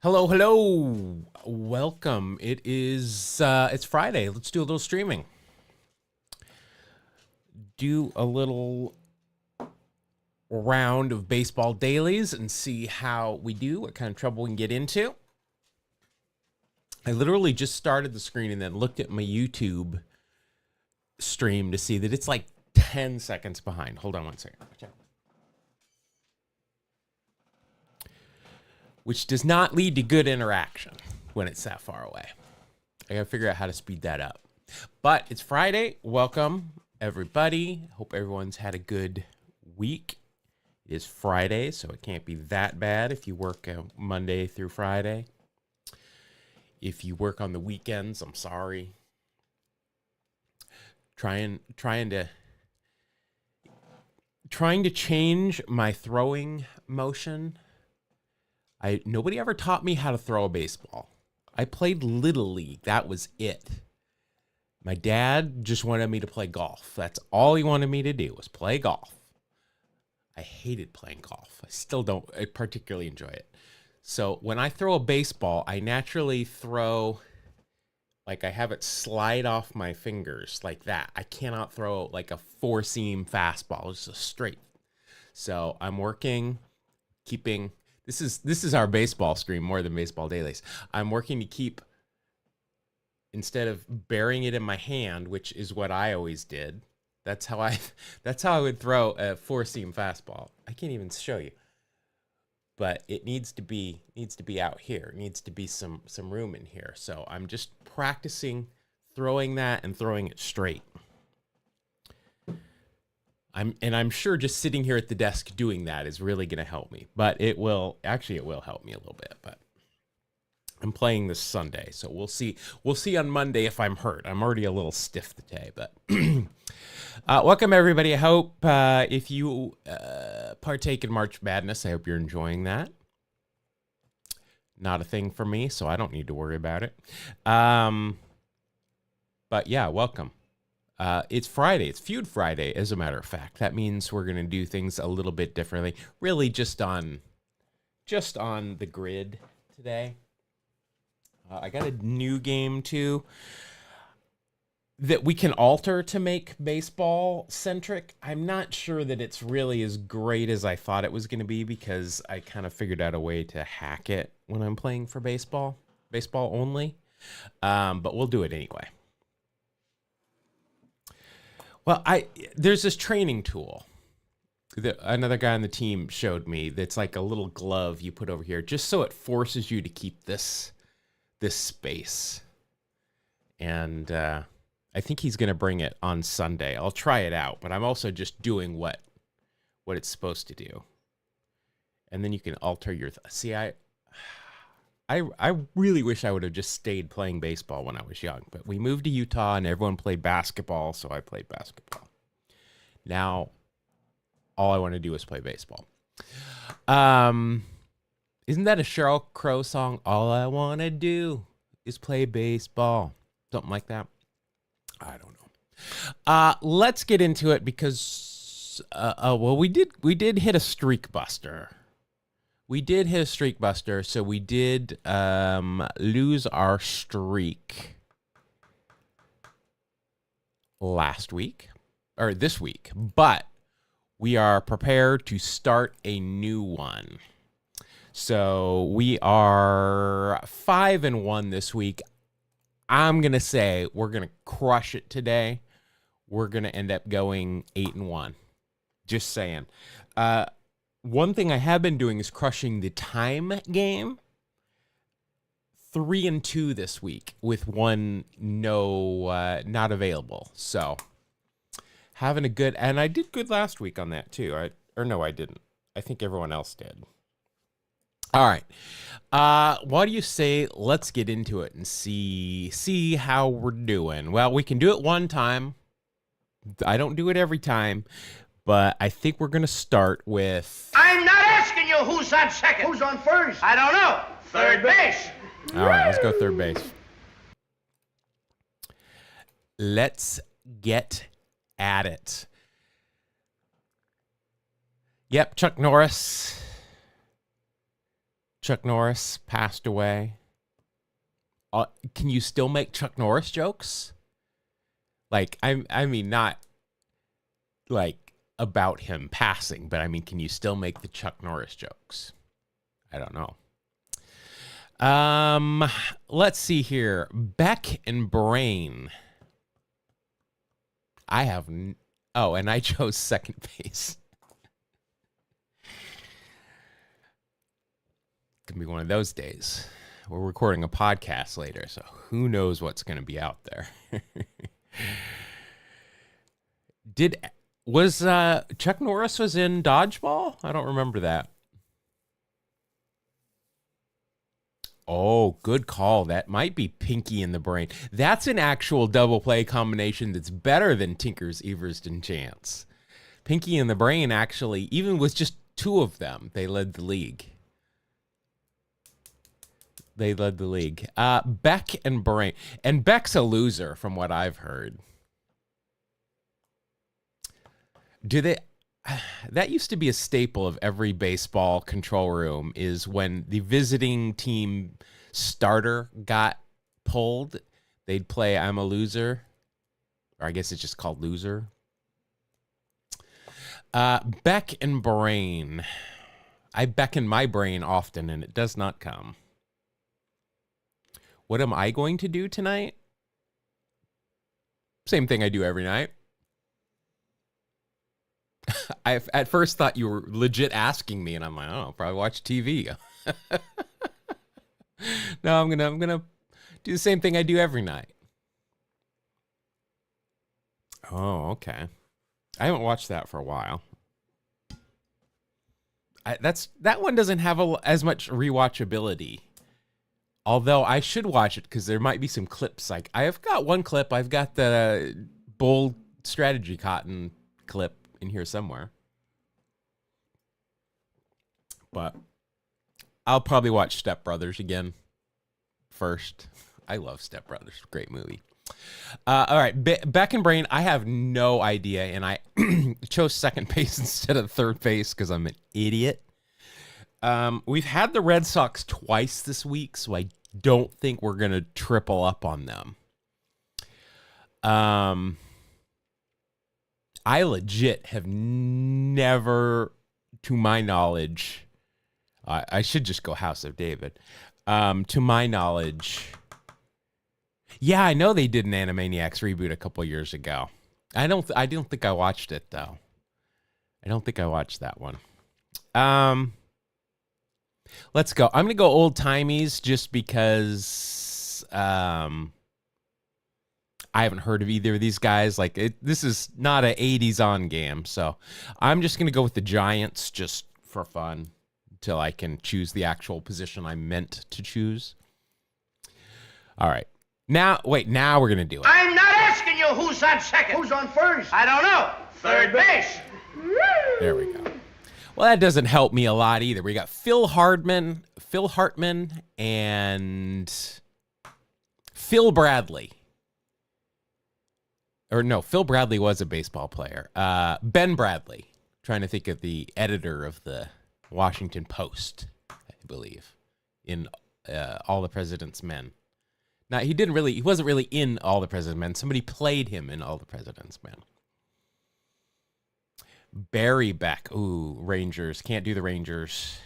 Hello, hello. Welcome. It's Friday. Let's do a little streaming. Do a little round of baseball dailies and see how we do, what kind of trouble we can get into. I literally just started the screen and then looked at my YouTube stream to see that it's like 10 seconds behind. Hold on one second. Watch out. Which does not lead to good interaction when it's that far away. I gotta figure out how to speed that up. But it's Friday. Welcome, everybody. Hope everyone's had a good week. It is Friday, so it can't be that bad if you work Monday through Friday. If you work on the weekends, I'm sorry. Trying to change my throwing motion. Nobody ever taught me how to throw a baseball. I played Little League. That was it. My dad just wanted me to play golf. That's all he wanted me to do was play golf. I hated playing golf. I still don't particularly enjoy it. So when I throw a baseball, I naturally throw, like I have it slide off my fingers like that. I cannot throw like a four-seam fastball. It's just straight. So I'm working, keeping... This is our baseball stream more than baseball dailies. I'm working to keep, instead of burying it in my hand, which is what I always did. That's how I would throw a four-seam fastball. I can't even show you, but it needs to be out here. It needs to be some room in here. So I'm just practicing throwing that and throwing it straight. I'm sure just sitting here at the desk doing that is really going to help me. But it will help me a little bit. But I'm playing this Sunday, so we'll see. We'll see on Monday if I'm hurt. I'm already a little stiff today, but welcome everybody. I hope if you partake in March Madness, I hope you're enjoying that. Not a thing for me, so I don't need to worry about it. But yeah, welcome. It's Friday. It's Feud Friday, as a matter of fact. That means we're going to do things a little bit differently. Really just on the grid today. I got a new game, too, that we can alter to make baseball-centric. I'm not sure that it's really as great as I thought it was going to be because I kind of figured out a way to hack it when I'm playing for baseball only. But we'll do it anyway. Well, there's this training tool that another guy on the team showed me that's like a little glove you put over here just so it forces you to keep this space. And I think he's going to bring it on Sunday. I'll try it out, but I'm also just doing what it's supposed to do. And then you can alter your... See, I really wish I would have just stayed playing baseball when I was young, but we moved to Utah and everyone played basketball, so I played basketball. Now, all I want to do is play baseball. Isn't that a Sheryl Crow song? All I want to do is play baseball. Something like that. I don't know. Let's get into it because, we did hit a streak buster. We did hit a streak buster, so we did lose our streak last week, or this week, but we are prepared to start a new one. So we are 5-1 this week. I'm going to say we're going to crush it today. We're going to end up going 8-1. Just saying. One thing I have been doing is crushing the time game. 3-2 this week with one not available. So having a good, and I did good last week on that too. I didn't. I think everyone else did. All right. What do you say? Let's get into it and see how we're doing. Well, we can do it one time. I don't do it every time. But I think we're going to start with... I'm not asking you who's on second. Who's on first? I don't know. Third base. All right, let's go third base. Let's get at it. Yep, Chuck Norris. Chuck Norris passed away. Can you still make Chuck Norris jokes? Like, I mean, not like about him passing, but I mean, can you still make the Chuck Norris jokes? I don't know. Let's see here. Beck and Brain. I have oh, and I chose second base. Gonna be one of those days. We're recording a podcast later, so who knows what's gonna be out there. Was Chuck Norris was in Dodgeball? I don't remember that. Oh, good call. That might be Pinky in the Brain. That's an actual double play combination that's better than Tinker's Everston Chance. Pinky in the Brain actually, even with just two of them, they led the league. Beck and Brain. And Beck's a loser from what I've heard. That used to be a staple of every baseball control room, is when the visiting team starter got pulled, they'd play I'm a Loser. Or I guess it's just called Loser. Beck and Brain. I beckon my brain often and it does not come. What am I going to do tonight? Same thing I do every night. I at first thought you were legit asking me, and I'm like, oh, probably watch TV. No, I'm gonna do the same thing I do every night. Oh, okay. I haven't watched that for a while. That one doesn't have as much rewatchability. Although I should watch it because there might be some clips. Like I've got one clip. I've got the Bold Strategy Cotton clip in here somewhere. But I'll probably watch Step Brothers again first. I love Step Brothers. Great movie. All right. Beck and Brain, I have no idea. And I chose second base instead of third base because I'm an idiot. We've had the Red Sox twice this week, so I don't think we're going to triple up on them. I legit have never, to my knowledge, I should just go House of David. To my knowledge, yeah, I know they did an Animaniacs reboot a couple years ago. I don't think I watched it though. I don't think I watched that one. Let's go. I'm gonna go old timies just because I haven't heard of either of these guys. Like this is not an 80s on game, so I'm just gonna go with the Giants just for fun until I can choose the actual position I meant to choose. All right. Now we're gonna do it. I'm not asking you who's on second. Who's on first? I don't know. Third base. There we go. Well, that doesn't help me a lot either. We got Phil Hartman, and Phil Bradley. Or no, Phil Bradley was a baseball player. Ben Bradley. Trying to think of the editor of the Washington Post, I believe, in All the President's Men. Now, he wasn't really in All the President's Men. Somebody played him in All the President's Men. Barry Beck. Ooh, Rangers. Can't do the Rangers.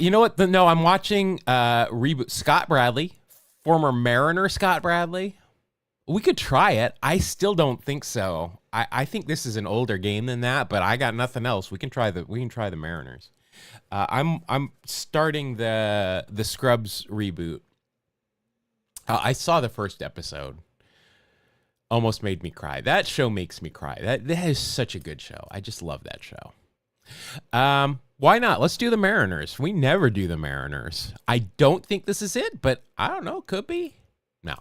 You know what? No, I'm watching reboot. Scott Bradley, former Mariner Scott Bradley. We could try it. I still don't think so. I think this is an older game than that, but I got nothing else. We can try the Mariners. I'm starting the Scrubs reboot. I saw the first episode. Almost made me cry. That show makes me cry. That is such a good show. I just love that show. Why not? Let's do the Mariners. We never do the Mariners. I don't think this is it, but I don't know. Could be. No.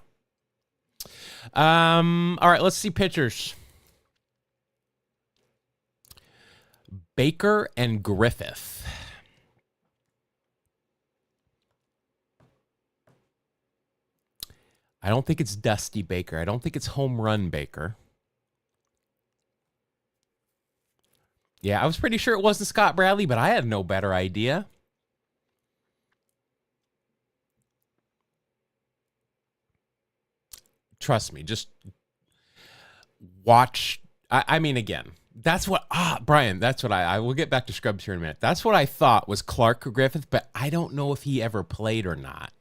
All right, let's see pitchers. Baker and Griffith. I don't think it's Dusty Baker. I don't think it's Home Run Baker. Yeah, I was pretty sure it wasn't Scott Bradley, but I had no better idea. Trust me, just watch. I mean, again, that's what, Brian, that's what I will get back to Scrubs here in a minute. That's what I thought was Clark Griffith, but I don't know if he ever played or not.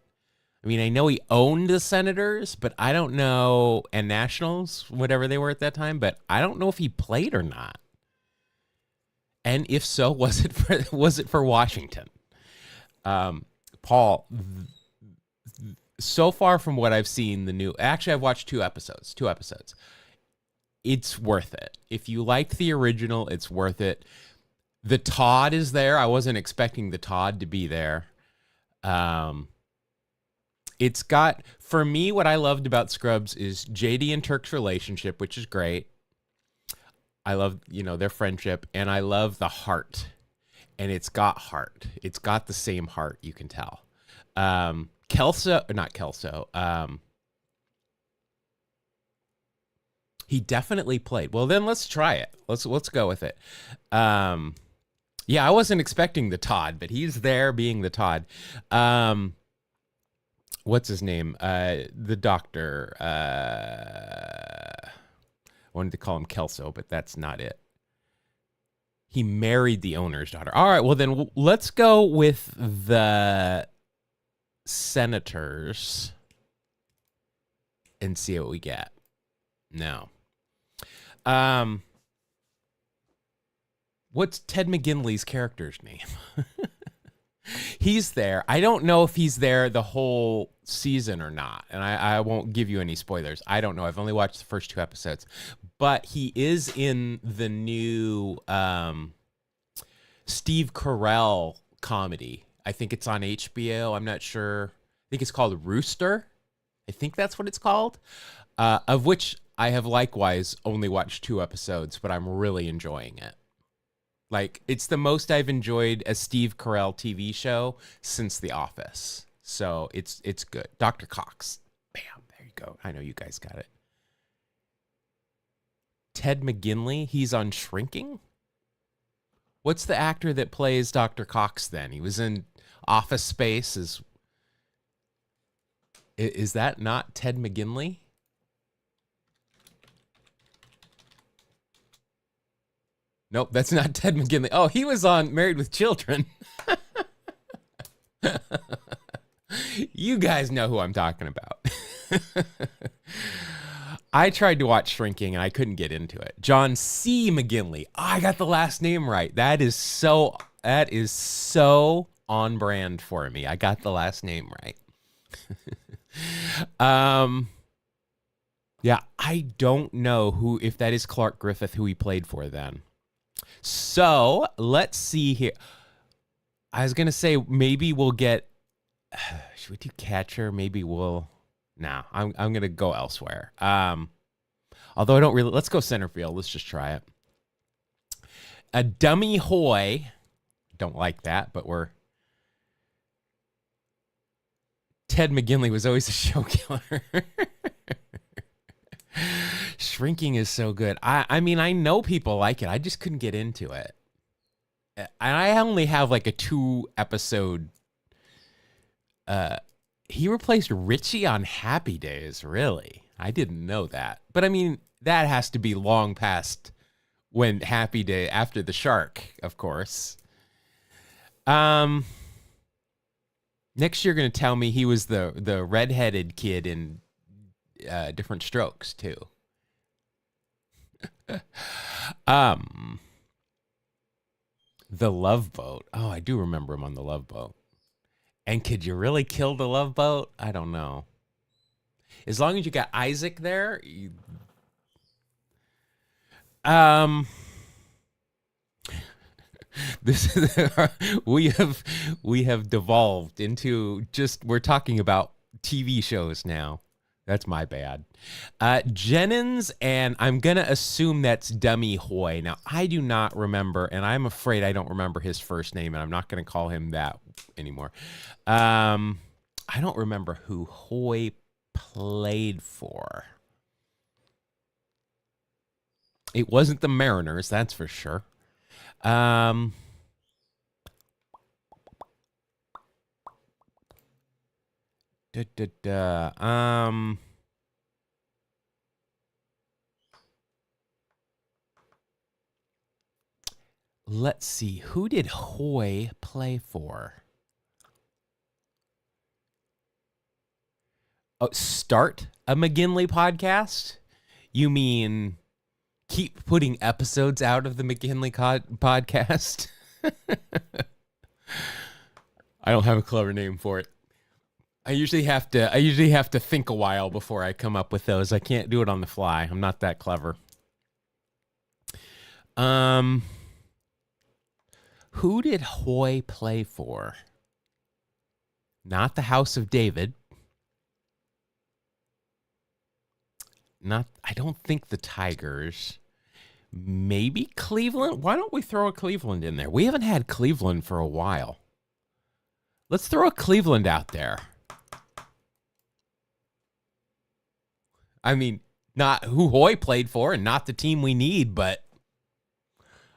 I mean, I know he owned the Senators, but I don't know, and Nationals, whatever they were at that time, but I don't know if he played or not. And if so, was it for Washington? Paul, so far from what I've seen, actually I've watched two episodes. It's worth it. If you liked the original, it's worth it. The Todd is there. I wasn't expecting the Todd to be there. It's got, for me, what I loved about Scrubs is JD and Turk's relationship, which is great. I love, their friendship, and I love the heart. And it's got heart. It's got the same not Kelso. He definitely played. Well, then let's try it. Let's go with it. Yeah, I wasn't expecting the Todd, but he's there being the Todd. What's his name? The doctor. I wanted to call him Kelso, but that's not it. He married the owner's daughter. All right, well then let's go with the Senators and see what we get. No. What's Ted McGinley's character's name? He's there. I don't know if he's there the whole season or not, and I won't give you any spoilers. I don't know. I've only watched the first 2 episodes, but he is in the new Steve Carell comedy. I think it's on HBO. I'm not sure. I think it's called Rooster. I think that's what it's called, of which I have likewise only watched 2 episodes, but I'm really enjoying it. Like, it's the most I've enjoyed a Steve Carell TV show since The Office. So it's good. Dr. Cox. Bam. There you go. I know you guys got it. Ted McGinley. He's on Shrinking. What's the actor that plays Dr. Cox then? He was in Office Space. Is that not Ted McGinley? Nope, that's not Ted McGinley. Oh, he was on Married with Children. You guys know who I'm talking about. I tried to watch Shrinking and I couldn't get into it. John C. McGinley. Oh, I got the last name right. That is so on brand for me. I got the last name right. Yeah, I don't know if that is Clark Griffith, who he played for then. So let's see here. I was going to say maybe we'll get, should we do catcher? Maybe we'll, no, I'm going to go elsewhere. Although I don't really, let's go center field. Let's just try it. A Dummy Hoy. Don't like that, but Ted McGinley was always a show killer. Shrinking is so good. I mean, I know people like it. I just couldn't get into it. And I only have like a 2 episode. He replaced Richie on Happy Days. Really? I didn't know that. But I mean, that has to be long past when Happy Day, after the shark, of course. Next you're going to tell me he was the redheaded kid in Different Strokes too. The Love Boat. Oh, I do remember him on The Love Boat. And could you really kill The Love Boat? I don't know. As long as you got Isaac there, this is, we have devolved into we're talking about TV shows now. That's my bad. Jennings, and I'm going to assume that's Dummy Hoy. Now, I do not remember, and I'm afraid I don't remember his first name, and I'm not going to call him that anymore. I don't remember who Hoy played for. It wasn't the Mariners, that's for sure. Um, da, da, da. Let's see. Who did Hoy play for? Oh, start a McGinley podcast? You mean keep putting episodes out of the McGinley podcast? I don't have a clever name for it. I usually have to think a while before I come up with those. I can't do it on the fly. I'm not that clever. Who did Hoy play for? Not the House of David. I don't think the Tigers. Maybe Cleveland? Why don't we throw a Cleveland in there? We haven't had Cleveland for a while. Let's throw a Cleveland out there. I mean, not who Hoy played for and not the team we need, but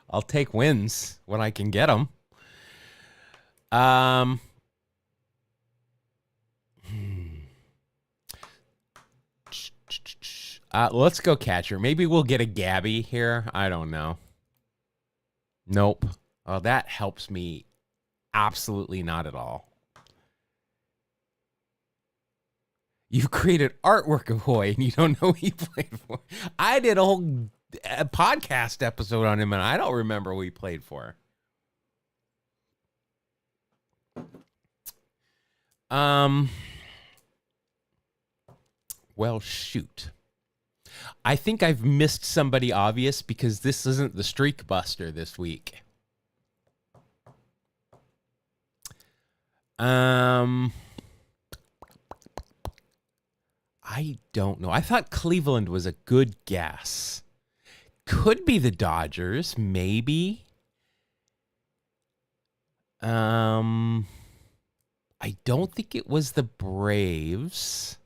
I'll take wins when I can get them. Let's go catcher. Maybe we'll get a Gabby here. I don't know. Nope. Oh, that helps me absolutely not at all. You created artwork of Hoy and you don't know who he played for. I did a whole podcast episode on him and I don't remember who he played for. Well, shoot. I think I've missed somebody obvious because this isn't the Streak Buster this week. I don't know. I thought Cleveland was a good guess. Could be the Dodgers, maybe. I don't think it was the Braves.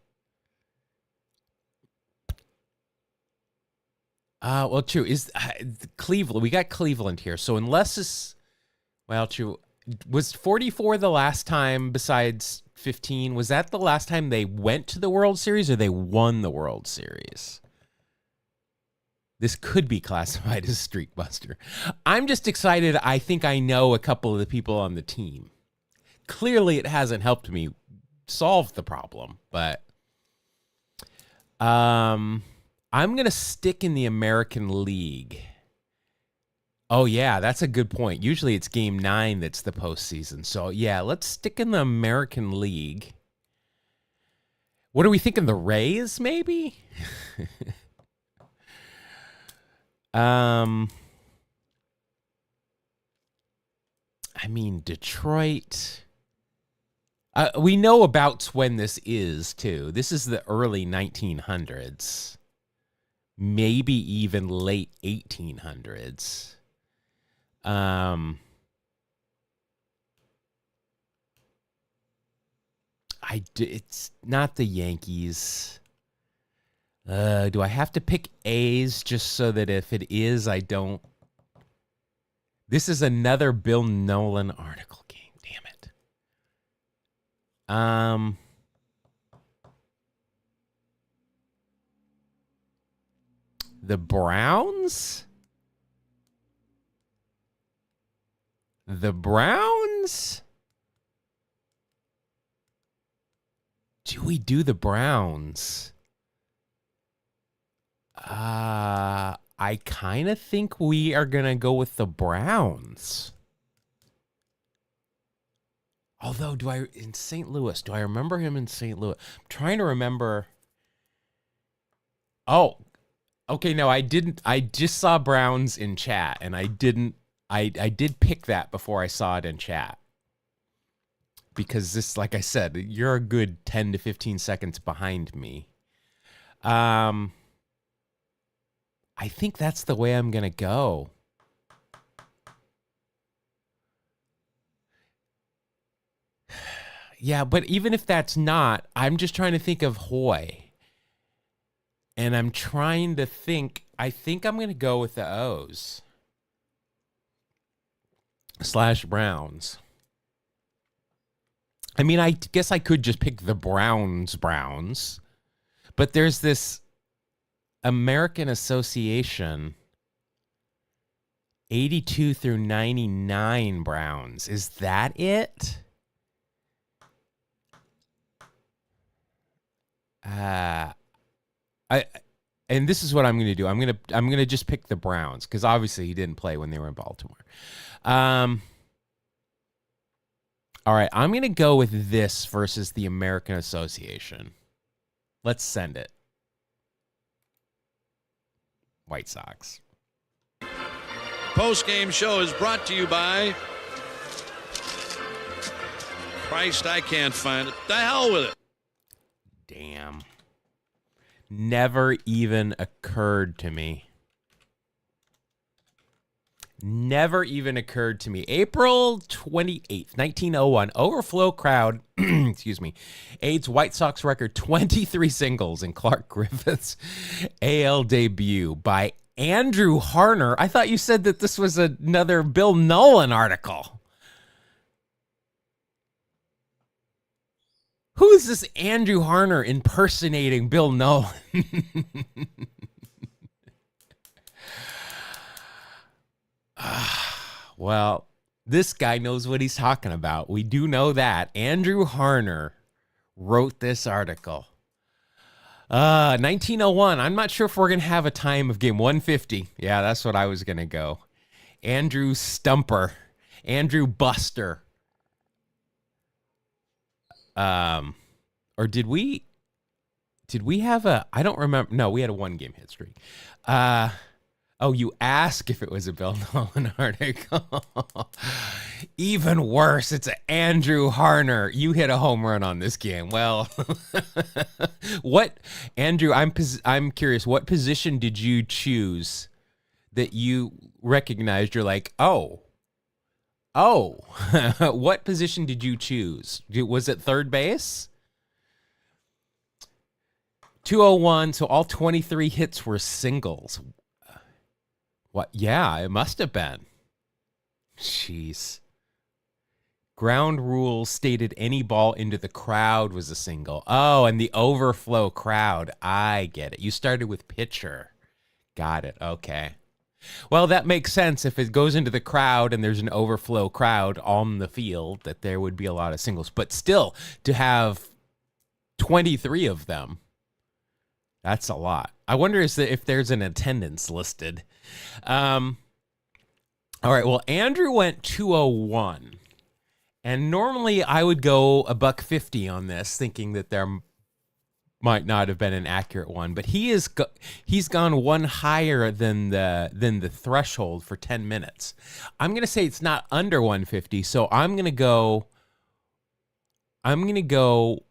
Well, true. Is Cleveland? We got Cleveland here. So unless it's, well, true. Was 44 the last time besides 15? Was that the last time they went to the World Series or they won the World Series? This could be classified as Streak Buster. I'm just excited. I think I know a couple of the people on the team. Clearly, it hasn't helped me solve the problem, but I'm going to stick in the American League. Oh, yeah, that's a good point. Usually it's Game 9 that's the postseason. So, yeah, let's stick in the American League. What are we thinking? The Rays, maybe? I mean, Detroit. We know about when this is, too. This is the early 1900s. Maybe even late 1800s. It's not the Yankees. Do I have to pick A's just so that if it is, I don't? This is another Bill Nolan article game. Damn it. The Browns? The Browns? Do we do the Browns? I kind of think we are going to go with the Browns. Although, in St. Louis, do I remember him in St. Louis? I'm trying to remember. Oh, okay, no, I didn't. I just saw Browns in chat, and I didn't. I did pick that before I saw it in chat. Because this, like I said, you're a good 10 to 15 seconds behind me. I think that's the way I'm going to go. Yeah, but even if that's not, I'm just trying to think of Hoy. And I'm trying to think, I think I'm going to go with the O's. / Browns. I mean, I guess I could just pick the Browns, but there's this American Association 82 through 99 Browns. Is that it? And this is what I'm going to do. I'm going to just pick the Browns because obviously he didn't play when they were in Baltimore. All right, I'm going to go with this versus the American Association. Let's send it. White Sox. Post-game show is brought to you by Christ, I can't find it. The hell with it. Damn. Never even occurred to me. April 28th, 1901. Overflow crowd, excuse me, aids White Sox record 23 singles in Clark Griffith's AL debut by Andrew Harner. I thought you said that this was another Bill Nolan article. Who is this Andrew Harner impersonating Bill Nolan? Well, this guy knows what he's talking about. We do know that. Andrew Harner wrote this article. 1901. I'm not sure if we're going to have a time of game 150. Yeah, that's what I was going to go. Andrew Stumper. Andrew Buster. Or did we have I don't remember. No, we had a 1-game hit streak. Oh, you ask if it was a Bill Nolan article. Even worse, it's an Andrew Harner. You hit a home run on this game. Well, what, Andrew? I'm curious. What position did you choose that you recognized? You're like, oh. What position did you choose? Was it third base? 201. So all 23 hits were singles. What? Yeah, it must have been. Jeez. Ground rules stated any ball into the crowd was a single. Oh, and the overflow crowd. I get it. You started with pitcher. Got it. Okay. Well, that makes sense. If it goes into the crowd and there's an overflow crowd on the field, that there would be a lot of singles. But still, to have 23 of them, that's a lot. I wonder if there's an attendance listed. All right. Well, Andrew went 201, and normally I would go $150 on this, thinking that there might not have been an accurate one, but he's gone one higher than the threshold for 10 minutes. I'm going to say it's not under 150, so I'm going to go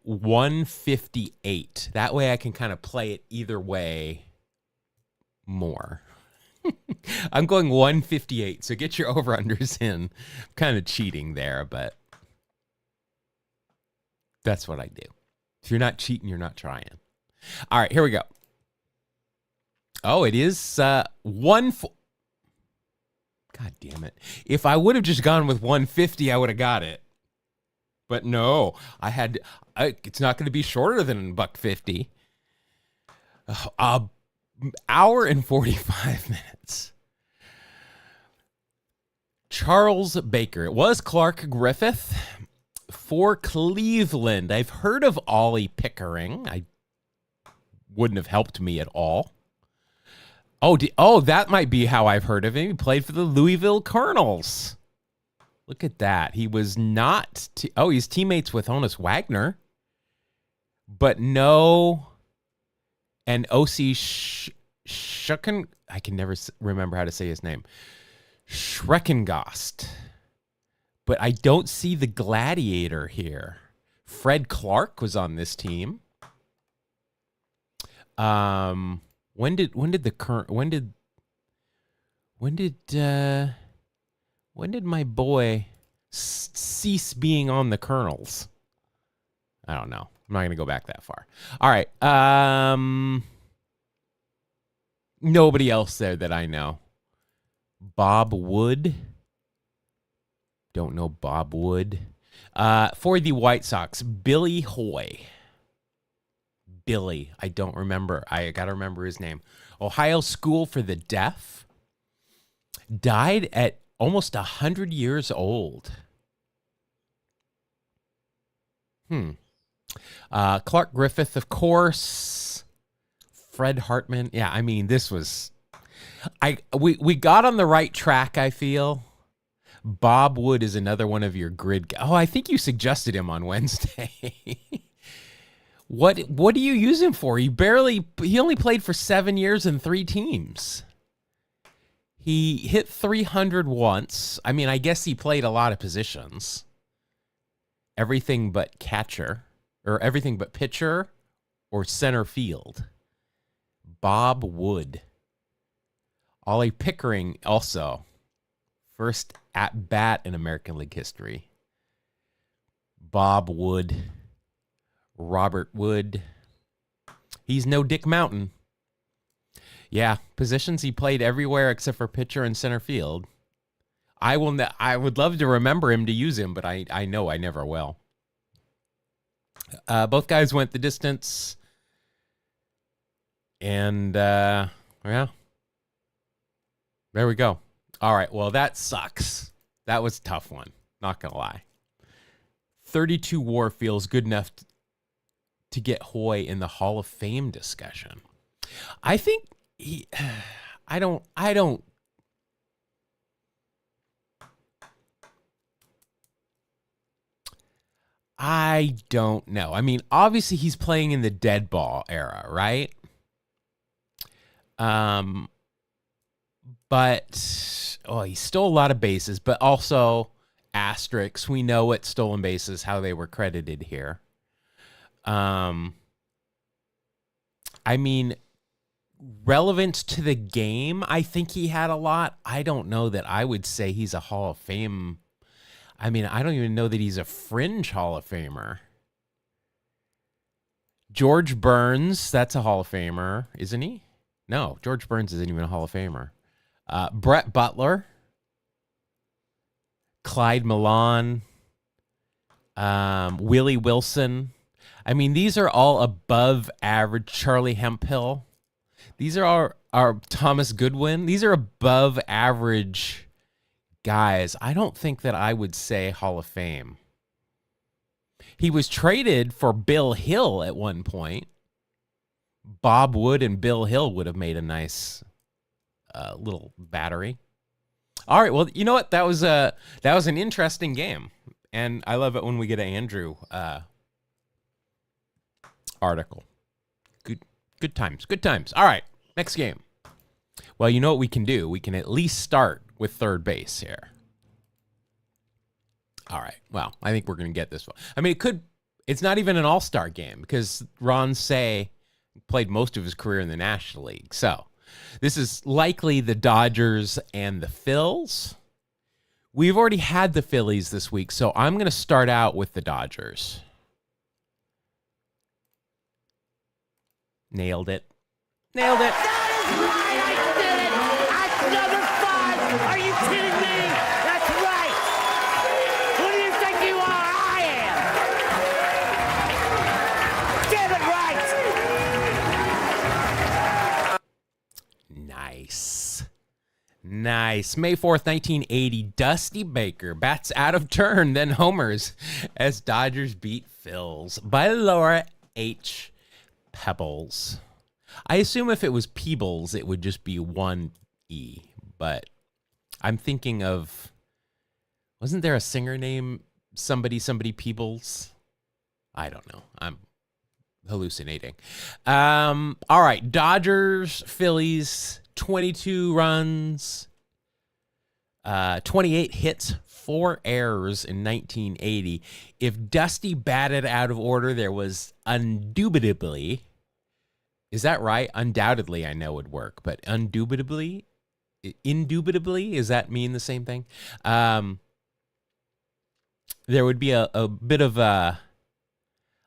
158. That way I can kind of play it either way more. I'm going 158, so get your over-unders in. I'm kind of cheating there, but that's what I do. If you're not cheating, you're not trying. All right, here we go. Oh, it is God damn it. If I would have just gone with 150, I would have got it. But no, it's not going to be shorter than $150. Hour and 45 minutes. Charles Baker. It was Clark Griffith for Cleveland. I've heard of Ollie Pickering. I wouldn't have helped me at all. Oh, that might be how I've heard of him. He played for the Louisville Colonels. Look at that. He was not... he's teammates with Honus Wagner. But no... And O.C. Schucken... I can never remember how to say his name. Schreckengost. But I don't see the Gladiator here. Fred Clark was on this team. When did my boy cease being on the Colonels? I don't know. I'm not going to go back that far. All right. Nobody else there that I know. Bob Wood. Don't know Bob Wood. For the White Sox, Billy Hoy. Billy. I don't remember. I got to remember his name. Ohio School for the Deaf. Died at almost 100 years old. Clark Griffith, of course. Fred Hartman. Yeah, I mean, this was... We got on the right track, I feel. Bob Wood is another one of your grid... Oh, I think you suggested him on Wednesday. What do you use him for? He only played for 7 years and 3 teams. He hit 300 once. I mean, I guess he played a lot of positions. Everything but catcher, or everything but pitcher or center field. Bob Wood. Ollie Pickering also. First at bat in American League history. Bob Wood. Robert Wood. He's no Dick Mountain. Yeah, positions he played everywhere except for pitcher and center field. I would love to remember him to use him, but I know I never will. Both guys went the distance. And, yeah. There we go. All right, well, that sucks. That was a tough one. Not going to lie. 32 WAR feels good enough to get Hoy in the Hall of Fame discussion. I think I don't know. I mean, obviously he's playing in the dead ball era, right? But he stole a lot of bases, but also asterisks. We know what stolen bases, how they were credited here. I mean, relevance to the game, I think he had a lot. I don't know that I would say he's a Hall of Fame. I mean, I don't even know that he's a fringe Hall of Famer. George Burns, that's a Hall of Famer, isn't he? No, George Burns isn't even a Hall of Famer. Brett Butler, Clyde Milan, Willie Wilson. I mean, these are all above average. Charlie Hemphill. These are our Thomas Goodwin. These are above average guys. I don't think that I would say Hall of Fame. He was traded for Bill Hill at one point. Bob Wood and Bill Hill would have made a nice little battery. All right, well, you know what? That was an interesting game, and I love it when we get an Andrew article. Good times. All right, next game. Well, you know what we can do? We can at least start with third base here. All right. Well, I think we're going to get this one. I mean, it's not even an all-star game because Ron Cey played most of his career in the National League. So this is likely the Dodgers and the Phils. We've already had the Phillies this week, so I'm going to start out with the Dodgers. Nailed it. That is right. I did it. That's number 5. Are you kidding me? That's right. Who do you think you are? I am. Get it right. Nice. May 4th, 1980, Dusty Baker bats out of turn, then homers as Dodgers beat Phils by Laura H. Pebbles. I assume if it was Peebles, it would just be one E, but I'm thinking of, wasn't there a singer named somebody Peebles? I don't know. I'm hallucinating. All right. Dodgers, Phillies, 22 runs, 28 hits, 4 errors in 1980. If Dusty batted out of order, there was indubitably, is that right? Undoubtedly, I know would work, but indubitably, does that mean the same thing? There would be a bit of a,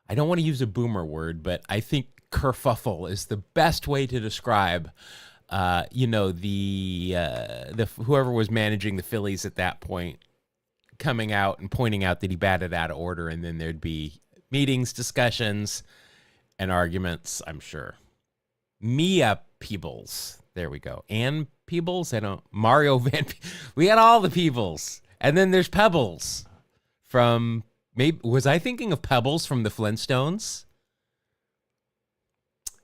I don't want to use a boomer word, but I think kerfuffle is the best way to describe, the whoever was managing the Phillies at that point coming out and pointing out that he batted out of order, and then there'd be meetings, discussions, and arguments, I'm sure. Mia Peebles. There we go. Ann Peebles? Mario Van we had all the Peebles. And then there's Pebbles from, maybe, was I thinking of Pebbles from the Flintstones?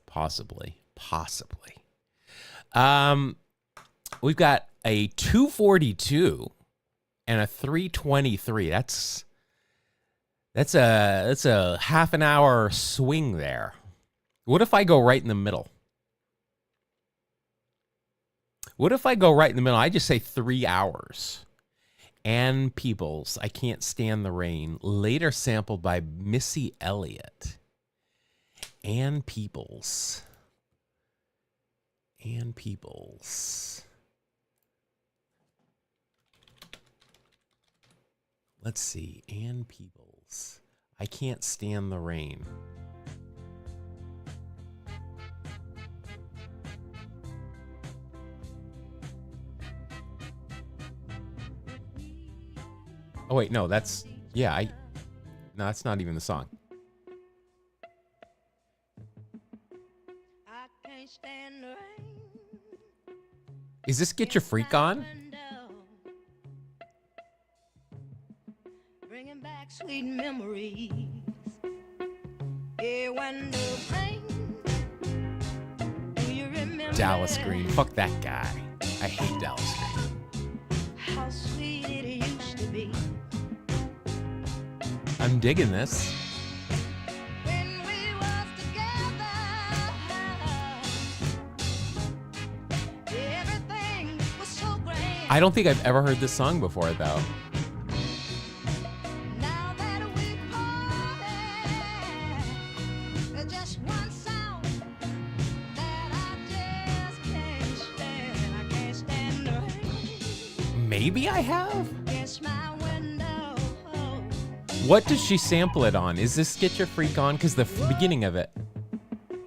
Possibly. We've got a 242 and a 323. That's a half an hour swing there. What if I go right in the middle? I just say 3 hours. Ann Peebles, I Can't Stand the Rain, later sampled by Missy Elliott. Ann Peebles. Let's see. Ann Peebles. I Can't Stand the Rain. Oh, wait, no, that's... Yeah, no, that's not even the song. I can't stand the rain. Is this Get Your Freak On? Bringing back sweet memories. Yeah, when the rain. Do you remember Dallas Green. Fuck that guy. I hate Dallas Green. how sweet it used to be? I'm digging this. When we was together, everything was so grand. I don't think I've ever heard this song before, though. Now that we parted, there's just one sound that I just can't stand. I can't stand the rain Maybe I have? against my window. What does she sample it on? Is this Get Your Freak On? Because the beginning of it.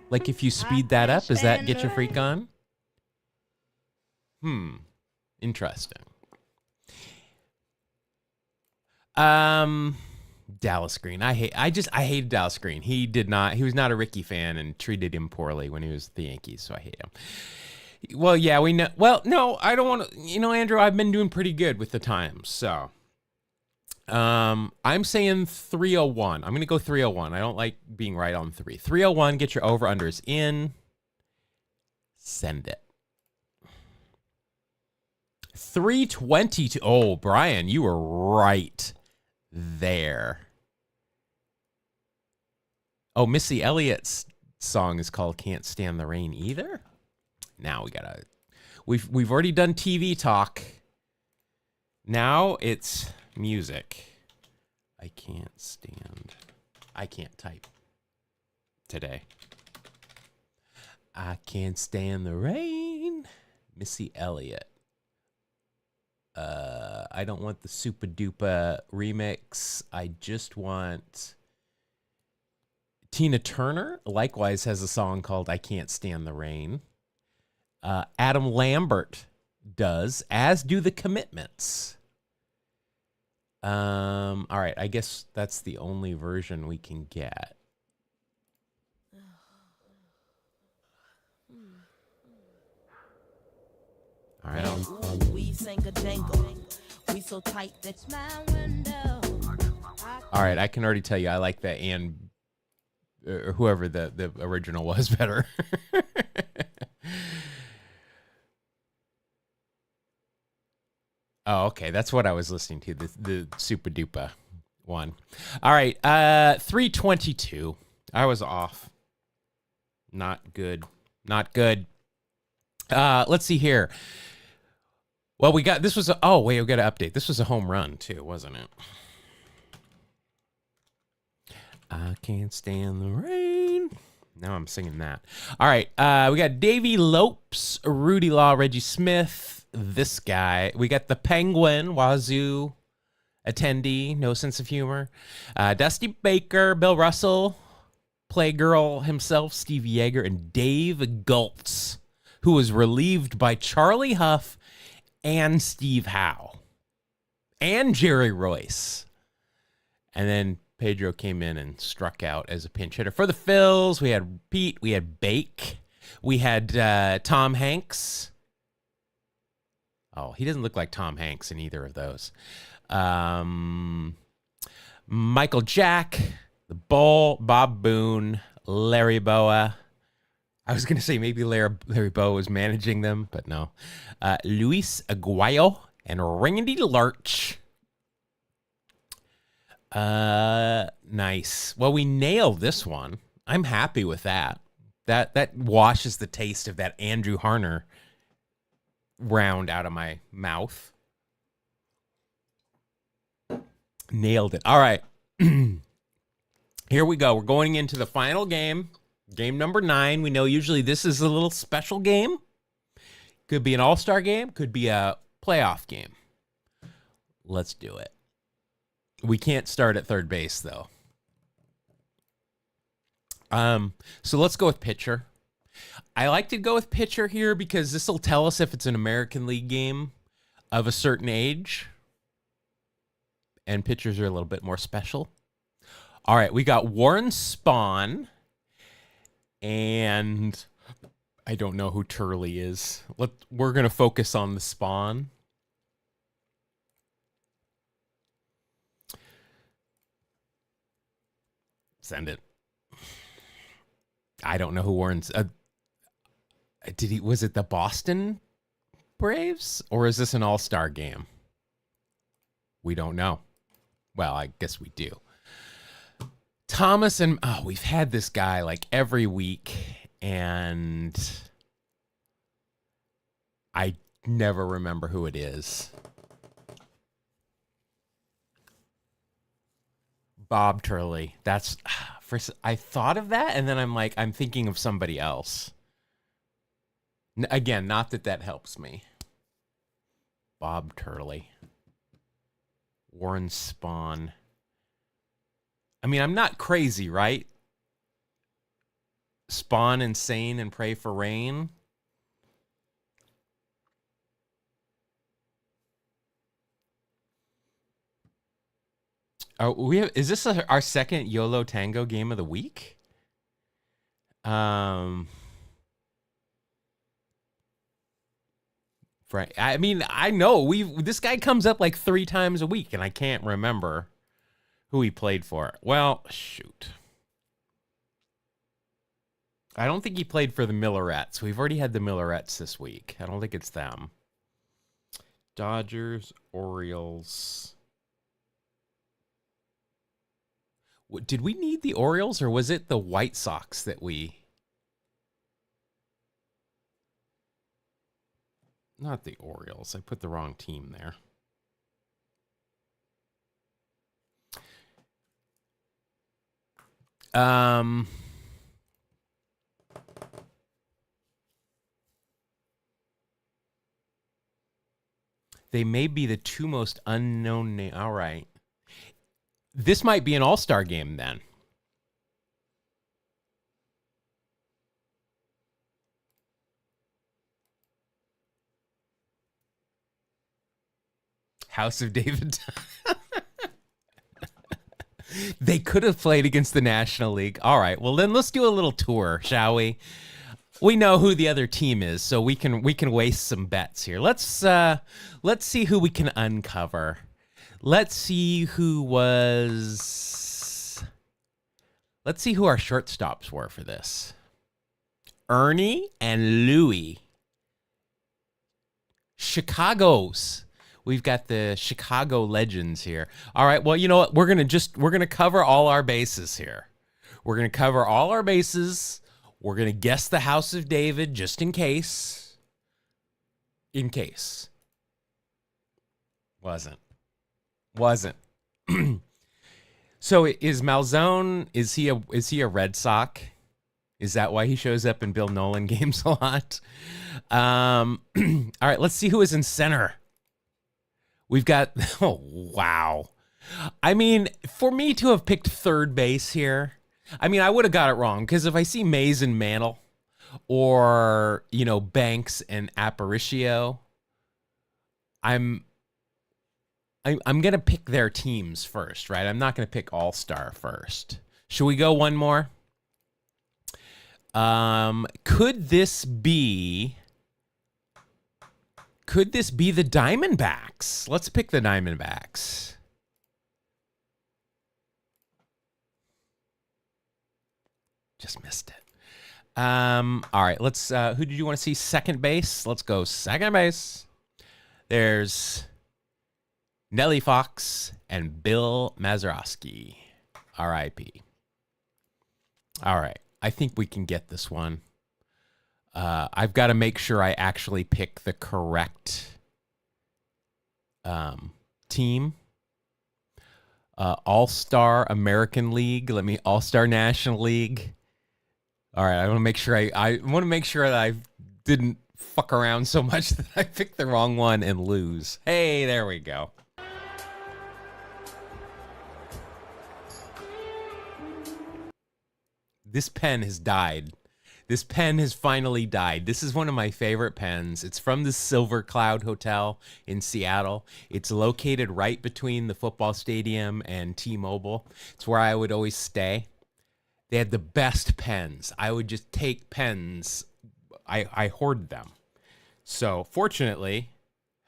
Like, if you speed that up, is that Get Your Freak On? Interesting. Dallas Green. I hated Dallas Green. He was not a Ricky fan and treated him poorly when he was with the Yankees, so I hate him. Well, yeah, we know. Well, no, I don't want to, Andrew, I've been doing pretty good with the times, so. I'm saying 301. I'm going to go 301. I don't like being right on 3. 301, get your over-unders in. Send it. 322. Oh, Brian, you were right there. Oh, Missy Elliott's song is called Can't Stand the Rain either. Now we've already done TV talk. Now it's music. I can't type today. I Can't Stand the Rain. Missy Elliott. I don't want the Super Duper remix. I just want Tina Turner. Likewise has a song called I Can't Stand the Rain. Adam Lambert does, as do the Commitments. All right, I guess that's the only version we can get. All right. We sing a jangle. We so tight that's My window. All right, I can already tell you I like that and or whoever the original was better. Oh, okay. That's what I was listening to, the Super Duper one. All right, 322. I was off. Not good. Not good. Let's see here. Well, we got, we got to update. This was a home run too, wasn't it? I Can't Stand the Rain. Now I'm singing that. All right, we got Davey Lopes, Rudy Law, Reggie Smith, this guy. We got the Penguin, Wazoo attendee, no sense of humor. Dusty Baker, Bill Russell, Playgirl himself, Steve Yeager, and Dave Gultz, who was relieved by Charlie Huff and Steve Howe. and Jerry Royce. And then Pedro came in and struck out as a pinch hitter. For the Phils, we had Pete, we had Bake, we had Tom Hanks. Oh, he doesn't look like Tom Hanks in either of those. Michael Jack, the Bull, Bob Boone, Larry Boa. I was going to say maybe Larry Boa was managing them, but no. Luis Aguayo and Randy Larch. Nice. Well, we nailed this one. I'm happy with that. That washes the taste of that Andrew Harner round out of my mouth. Nailed it. All right. Here we go. We're going into the final game. Game number 9. We know usually this is a little special game. Could be an all-star game. Could be a playoff game. Let's do it. We can't start at third base, though. So let's go with pitcher. I like to go with pitcher here because this will tell us if it's an American League game of a certain age. And pitchers are a little bit more special. All right, we got Warren Spahn. And I don't know who Turley is. We're going to focus on the Spahn. Send it. I don't know who Warren's. Was it the Boston Braves? Or is this an all-star game? We don't know. Well, I guess we do. Thomas and we've had this guy like every week, and I never remember who it is. Bob Turley. That's I thought of that, and then I'm thinking of somebody else. Again, not that helps me. Bob Turley. Warren Spahn. I mean, I'm not crazy, right? Spawn insane and pray for rain. Oh, is this our second YOLO Tango game of the week? Right. I mean, I know this guy comes up like 3 times a week, and I can't remember who he played for. Well, shoot. I don't think he played for the Millerettes. We've already had the Millerettes this week. I don't think it's them. Dodgers, Orioles. Did we need the Orioles, or was it the White Sox that we... Not the Orioles. I put the wrong team there. They may be the 2 most unknown name. All right. This might be an all-star game then. House of David. They could have played against the National League. All right. Well, then let's do a little tour, shall we? We know who the other team is, so we can waste some bets here. Let's see who we can uncover. Let's see who our shortstops were for this. Ernie and Louie. Chicago's. We've got the Chicago Legends here. All right, well, you know what? We're going to cover all our bases here. We're going to cover all our bases. We're going to guess the House of David just in case. In case. Wasn't. So is Malzone, is he a Red Sox? Is that why he shows up in Bill Nolan games a lot? All right, let's see who is in center. We've got, oh, wow. I mean, for me to have picked third base here, I mean, I would have got it wrong, because if I see Mays and Mantle, or, Banks and Aparicio, I'm I'm going to pick their teams first, right? I'm not going to pick All-Star first. Should we go one more? Could this be the Diamondbacks? Let's pick the Diamondbacks. Just missed it. All right, let's who did you want to see second base? Let's go second base. There's Nellie Fox and Bill Mazeroski. R.I.P. All right, I think we can get this one. I've got to make sure I actually pick the correct team. All-Star American League. All-Star National League. All right, I want to make sure I want to make sure that I didn't fuck around so much that I picked the wrong one and lose. Hey, there we go. This pen has died. This pen has finally died. This is one of my favorite pens. It's from the Silver Cloud Hotel in Seattle. It's located right between the football stadium and T-Mobile. It's where I would always stay. They had the best pens. I would just take pens. I hoarded them. So fortunately,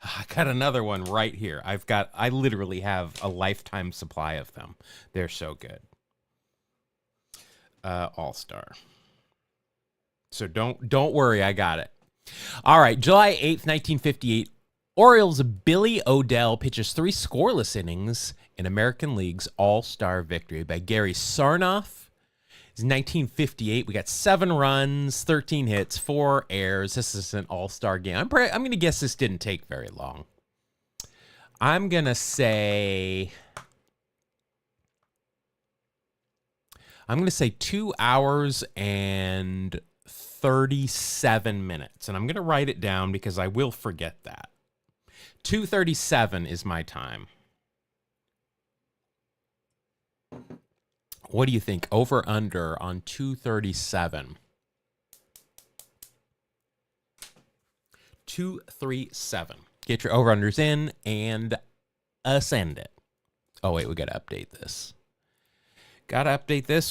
I got another one right here. I literally have a lifetime supply of them. They're so good. All-Star. So don't worry, I got it. All right, July 8th, 1958. Orioles' Billy Odell pitches 3 scoreless innings in American League's All-Star victory by Gary Sarnoff. It's 1958. We got 7 runs, 13 hits, 4 errors. This is an all-star game. I'm going to guess this didn't take very long. I'm going to say 2 hours and 37 minutes. And I'm going to write it down because I will forget that. 2:37 is my time. What do you think? Over, under on 2:37. 2:37. Get your over-unders in and ascend it. Oh, wait, we got to update this.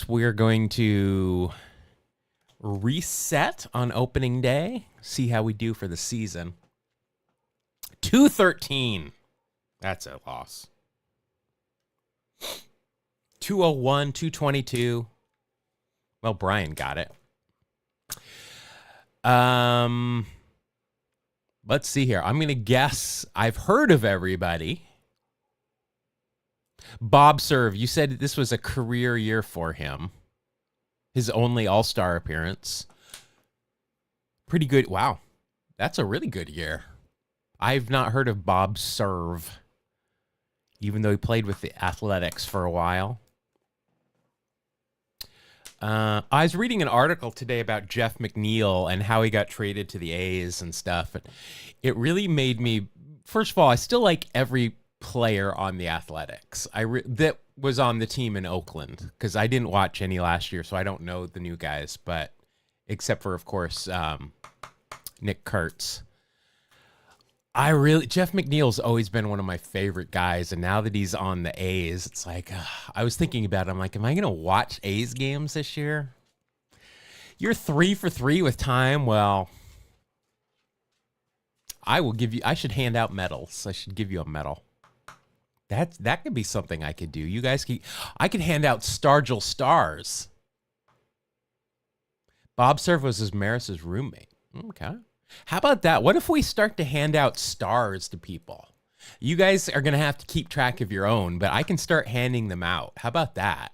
We're going to reset on opening day. See how we do for the season. 213. That's a loss. 201, 222. Well, Brian got it. Let's see here. I'm going to guess I've heard of everybody. Bob Serve, you said this was a career year for him. His only All-Star appearance. Pretty good. Wow. That's a really good year. I've not heard of Bob Serve, even though he played with the Athletics for a while. I was reading an article today about Jeff McNeil and how he got traded to the A's and stuff. It really made me, first of all, I still like every player on the Athletics. That was on the team in Oakland, because I didn't watch any last year, so I don't know the new guys, but except for, of course, Nick Kurtz. Jeff McNeil's always been one of my favorite guys, and now that he's on the A's, it's like, I was thinking about it. I'm like, am I going to watch A's games this year? You're 3 for 3 with time. Well, I should hand out medals. I should give you a medal. That could be something I could do. You guys I could hand out Stargell stars. Bob Serve was his Maris's roommate. Okay. How about that? What if we start to hand out stars to people? You guys are going to have to keep track of your own, but I can start handing them out. How about that?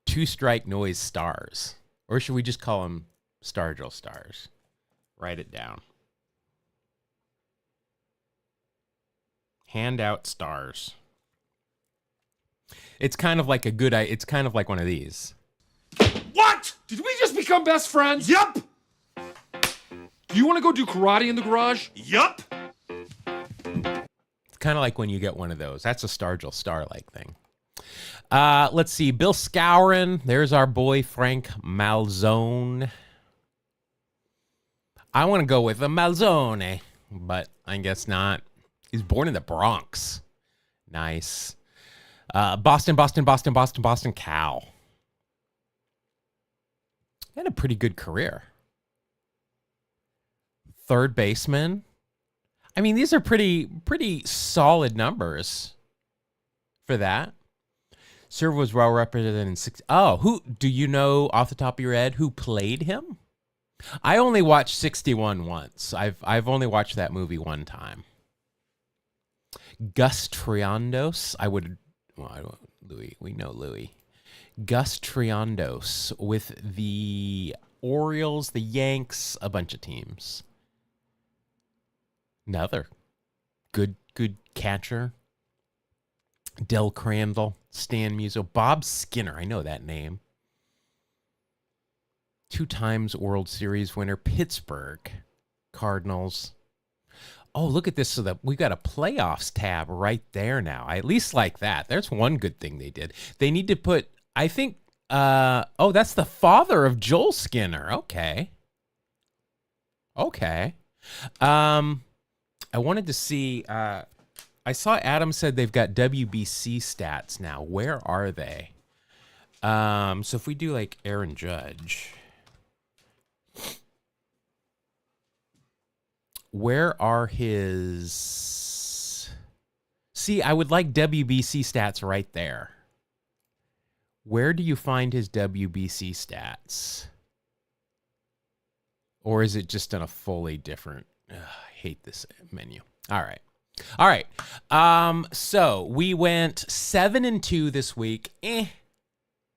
2 Strike Noise stars. Or should we just call them Stargell stars? Write it down. Hand out stars. It's kind of like it's kind of like one of these. What? Did we just become best friends? Yup! Do you want to go do karate in the garage? Yup! It's kind of like when you get one of those. That's a Stargell star-like thing. Let's see. Bill Skowron. There's our boy Frank Malzone. I want to go with a Malzone, but I guess not. He's born in the Bronx. Nice. Boston, Boston, Boston, Boston, Boston, Cal. Had a pretty good career. Third baseman. I mean, these are pretty solid numbers for that. Serve was well represented in 6. Oh, who do you know off the top of your head who played him? I only watched 61 once. I've only watched that movie one time. Gus Triandos. Louis. We know Louis. Gus Triandos with the Orioles, the Yanks, a bunch of teams. Another good catcher. Del Crandall, Stan Musial, Bob Skinner. I know that name. 2 times World Series winner, Pittsburgh Cardinals. Oh, look at this. So that we got a playoffs tab right there now. I at least like that. There's one good thing they did. They need to put, I think, that's the father of Joel Skinner. Okay. I wanted to see, I saw Adam said they've got WBC stats now. Where are they? So if we do like Aaron Judge, where are his? See, I would like WBC stats right there. Where do you find his WBC stats? Or is it just on a fully different? I hate this menu. All right. So we went 7-2 this week. It's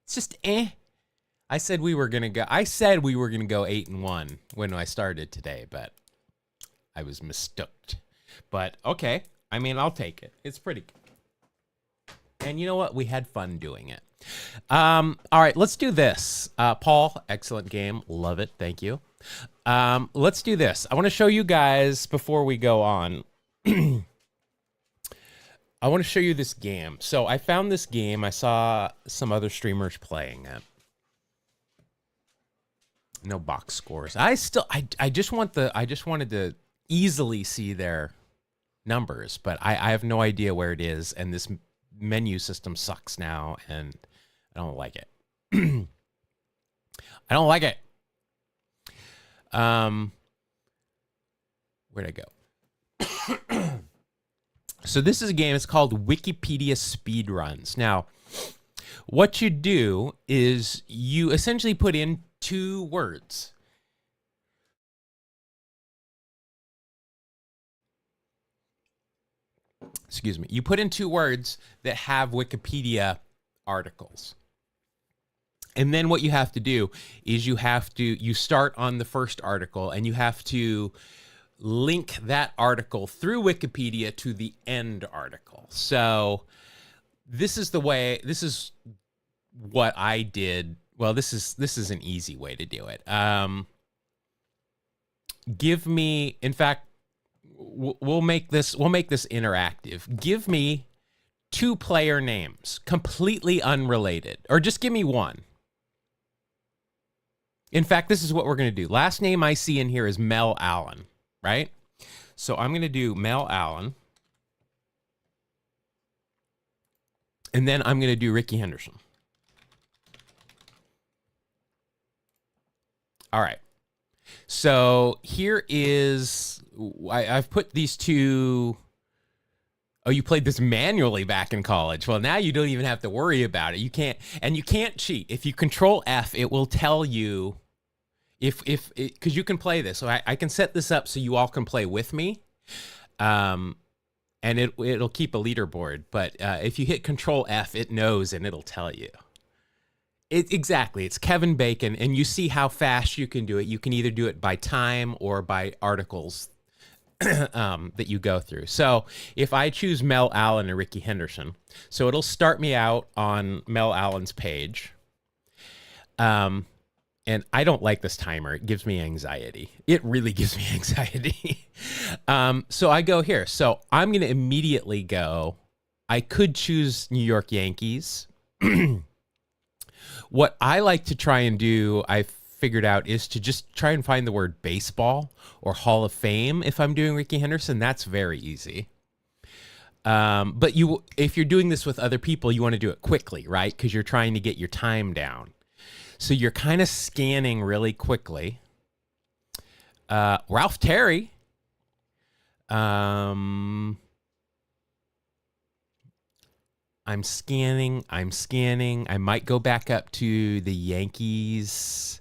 just I said we were gonna go 8-1 when I started today, but I was mistook. But okay, I mean, I'll take it. It's pretty good. And you know what? We had fun doing it. All right, let's do this. Paul, excellent game. Love it. Thank you. Let's do this. I want to show you guys before we go on. I want to show you this game. So I found this game. I saw some other streamers playing it. No box scores. I just wanted to easily see their numbers, but I have no idea where it is, and this menu system sucks now, and I don't like it. I don't like it. Where'd I go? So this is a game. It's called Wikipedia Speedruns. Now, what you do is you essentially put in 2 words. Excuse me. You put in 2 words that have Wikipedia articles. And then what you have to do is you start on the first article, and you have to link that article through Wikipedia to the end article. So this is what I did. Well, this is an easy way to do it. Give me, in fact, we'll make this interactive. Give me 2 player names, completely unrelated, or just give me one. In fact, this is what we're going to do. Last name I see in here is Mel Allen, right? So I'm going to do Mel Allen. And then I'm going to do Ricky Henderson. All right. So here is, I've put these 2. Oh, you played this manually back in college. Well, now you don't even have to worry about it. You can't cheat. If you Control F, it will tell you because you can play this. So I can set this up so you all can play with me. And it'll keep a leaderboard. But if you hit Control F, it knows and it'll tell you. Exactly. It's Kevin Bacon, and you see how fast you can do it. You can either do it by time or by articles that you go through. So if I choose Mel Allen and Ricky Henderson, so it'll start me out on Mel Allen's page. And I don't like this timer. It gives me anxiety. It really gives me anxiety. So I go here. So I'm going to immediately go. I could choose New York Yankees. What I like to try and do, I've figured out, is to just try and find the word baseball or Hall of Fame if I'm doing Ricky Henderson. That's very easy. But if you're doing this with other people, you want to do it quickly, right? Because you're trying to get your time down. So you're kind of scanning really quickly. Ralph Terry. I'm scanning. I might go back up to the Yankees,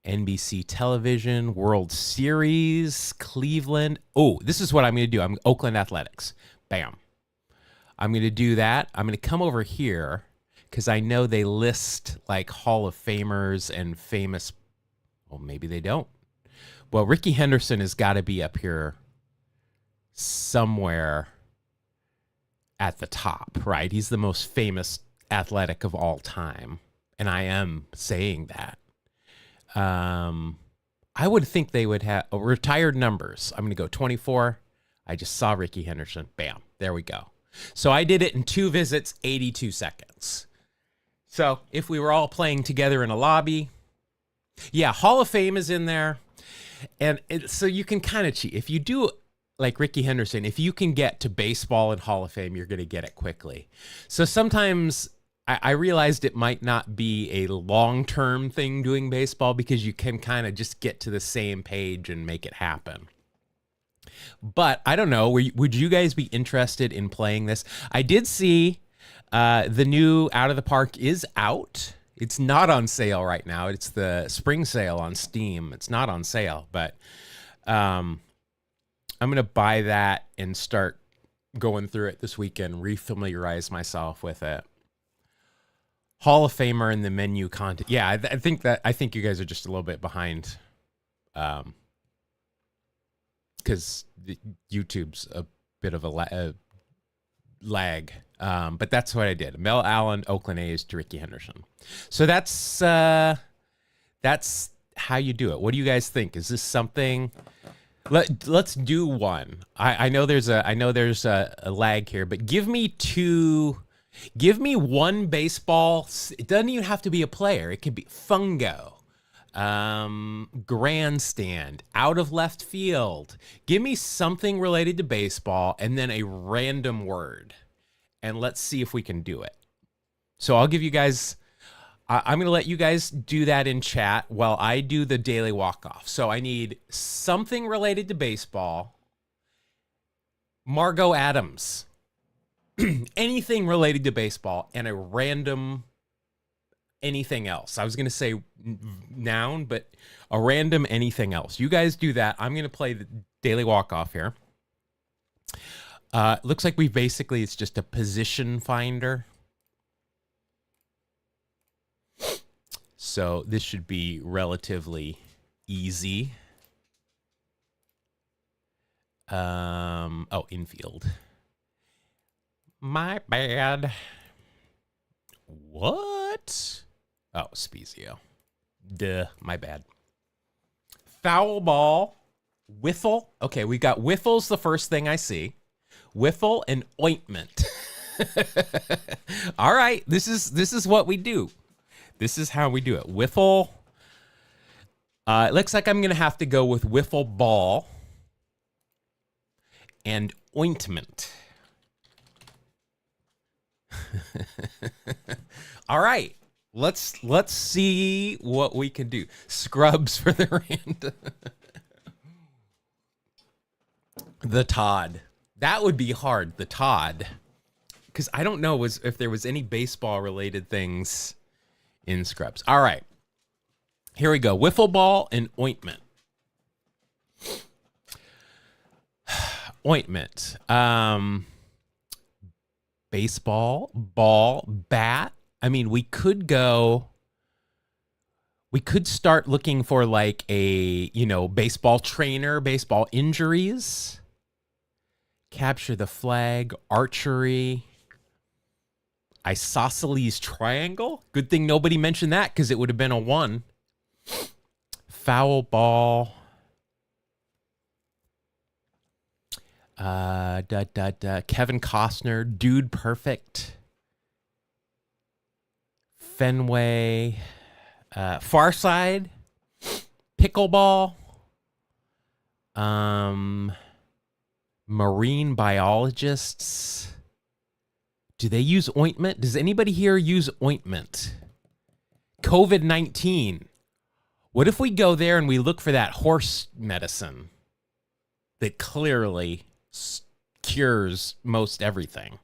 NBC television, World Series, Cleveland. Oh, this is what I'm going to do. I'm Oakland Athletics. Bam. I'm going to do that. I'm going to come over here because I know they list like Hall of Famers and famous. Well, maybe they don't. Well, Ricky Henderson has got to be up here somewhere at the top, right? He's the most famous athletic of all time. And I am saying that. I would think they would have retired numbers. I'm going to go 24. I just saw Ricky Henderson. Bam. There we go. So I did it in 2 visits, 82 seconds. So if we were all playing together in a lobby, yeah, Hall of Fame is in there. And so you can kind of cheat. If you do like Ricky Henderson, if you can get to baseball and Hall of Fame, you're going to get it quickly. So sometimes I realized it might not be a long-term thing doing baseball because you can kind of just get to the same page and make it happen. But I don't know. Would you guys be interested in playing this? I did see the new Out of the Park is out. It's not on sale right now. It's the spring sale on Steam. It's not on sale, but I'm going to buy that and start going through it this weekend, refamiliarize myself with it. Hall of Famer and the menu content. Yeah, I think you guys are just a little bit behind. Because YouTube's a bit of a lag. But that's what I did. Mel Allen, Oakland A's to Ricky Henderson. So that's how you do it. What do you guys think? Is this something? Let's do one. I know there's a lag here, but give me one baseball. It doesn't even have to be a player. It could be fungo. Grandstand, out of left field. Give me something related to baseball and then a random word. And let's see if we can do it. So I'll give you guys, I'm going to let you guys do that in chat while I do the daily walk-off. So I need something related to baseball. Margot Adams. Anything related to baseball and a random anything else. I was going to say noun, but a random anything else. You guys do that. I'm going to play the daily walk-off here. Looks like it's just a position finder. So this should be relatively easy. Infield. My bad. What? Oh, Spezio. Duh, my bad. Foul ball. Wiffle. Okay, we got wiffle's the first thing I see. Wiffle and ointment. All right, this is what we do. This is how we do it. Wiffle. It looks like I'm going to have to go with wiffle ball and ointment. All right. Let's see what we can do. Scrubs for the random. The Todd. That would be hard. The Todd. Because I don't know if there was any baseball related things in Scrubs. All right. Here we go. Wiffle ball and ointment. Ointment. Baseball, ball, bat. I mean, we could start looking for like a, baseball trainer, baseball injuries, capture the flag, archery, isosceles triangle. Good thing nobody mentioned that because it would have been a 1. Foul ball. Kevin Costner, Dude Perfect. Fenway, Far Side, pickleball, Marine biologists. Do they use ointment? Does anybody here use ointment? COVID-19. What if we go there and we look for that horse medicine that clearly cures most everything?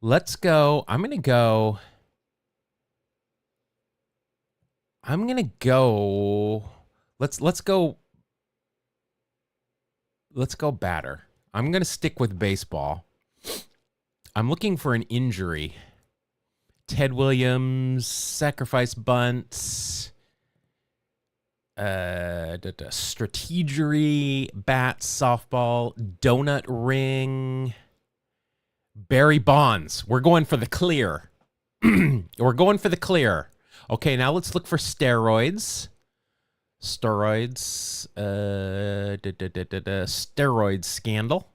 Let's go. I'm going to go. Let's go. Let's go batter. I'm going to stick with baseball. I'm looking for an injury. Ted Williams, sacrifice bunts, strategery, bat, softball, donut ring, Barry Bonds. We're going for the clear. We're going for the clear. Okay, now let's look for steroids. Steroid scandal.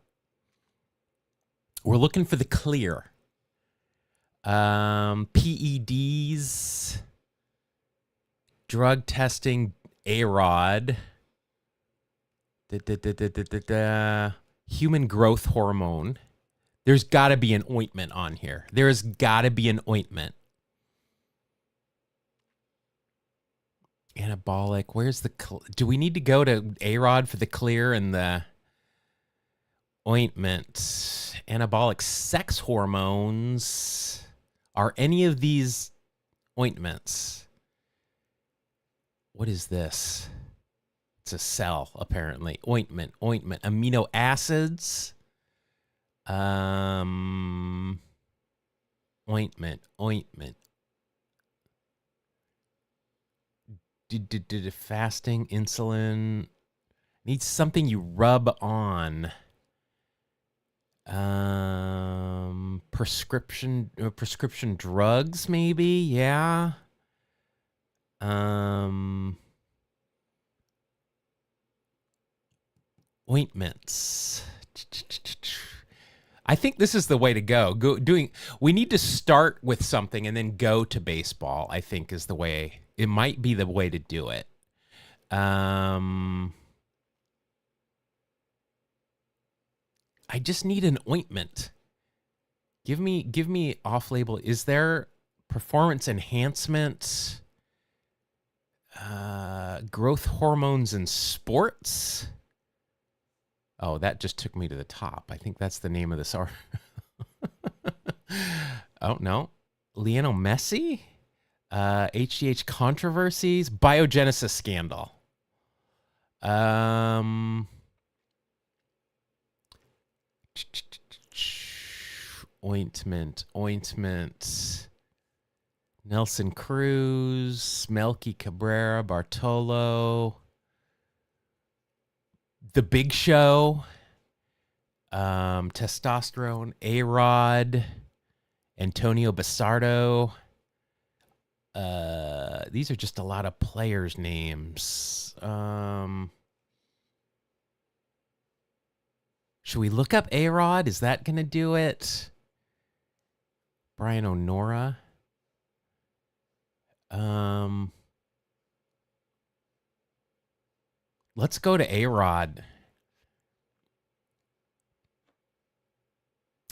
We're looking for the clear. PEDs, drug testing, A-Rod, human growth hormone. There's got to be an ointment on here. There's got to be an ointment. Anabolic. Where's the... Do we need to go to A-Rod for the clear and the ointment? Anabolic sex hormones. Are any of these ointments? What is this? It's a cell, apparently. Ointment. Amino acids. Ointment. Fasting, insulin. Needs something you rub on. Prescription drugs, maybe. Yeah. Ointments. I think this is the way to go. We need to start with something and then go to baseball, I think is the way. It might be the way to do it. I just need an ointment. Give me off-label. Is there performance enhancement? Growth hormones in sports? Oh, that just took me to the top. I think that's the name of this art. Oh, no. Lionel Messi? HGH controversies? Biogenesis scandal. Ointment. Nelson Cruz, Melky Cabrera, Bartolo, The Big Show, testosterone, A-Rod, Antonio Basardo. These are just a lot of players' names. Should we look up A-Rod? Is that going to do it? Brian O'Nora. Let's go to A-Rod.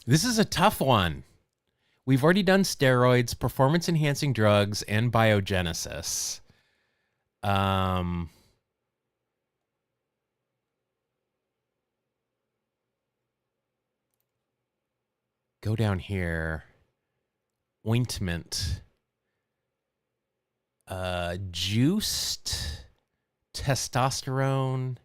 This is a tough one. We've already done steroids, performance-enhancing drugs, and biogenesis. Go down here. Ointment. Juiced. Testosterone.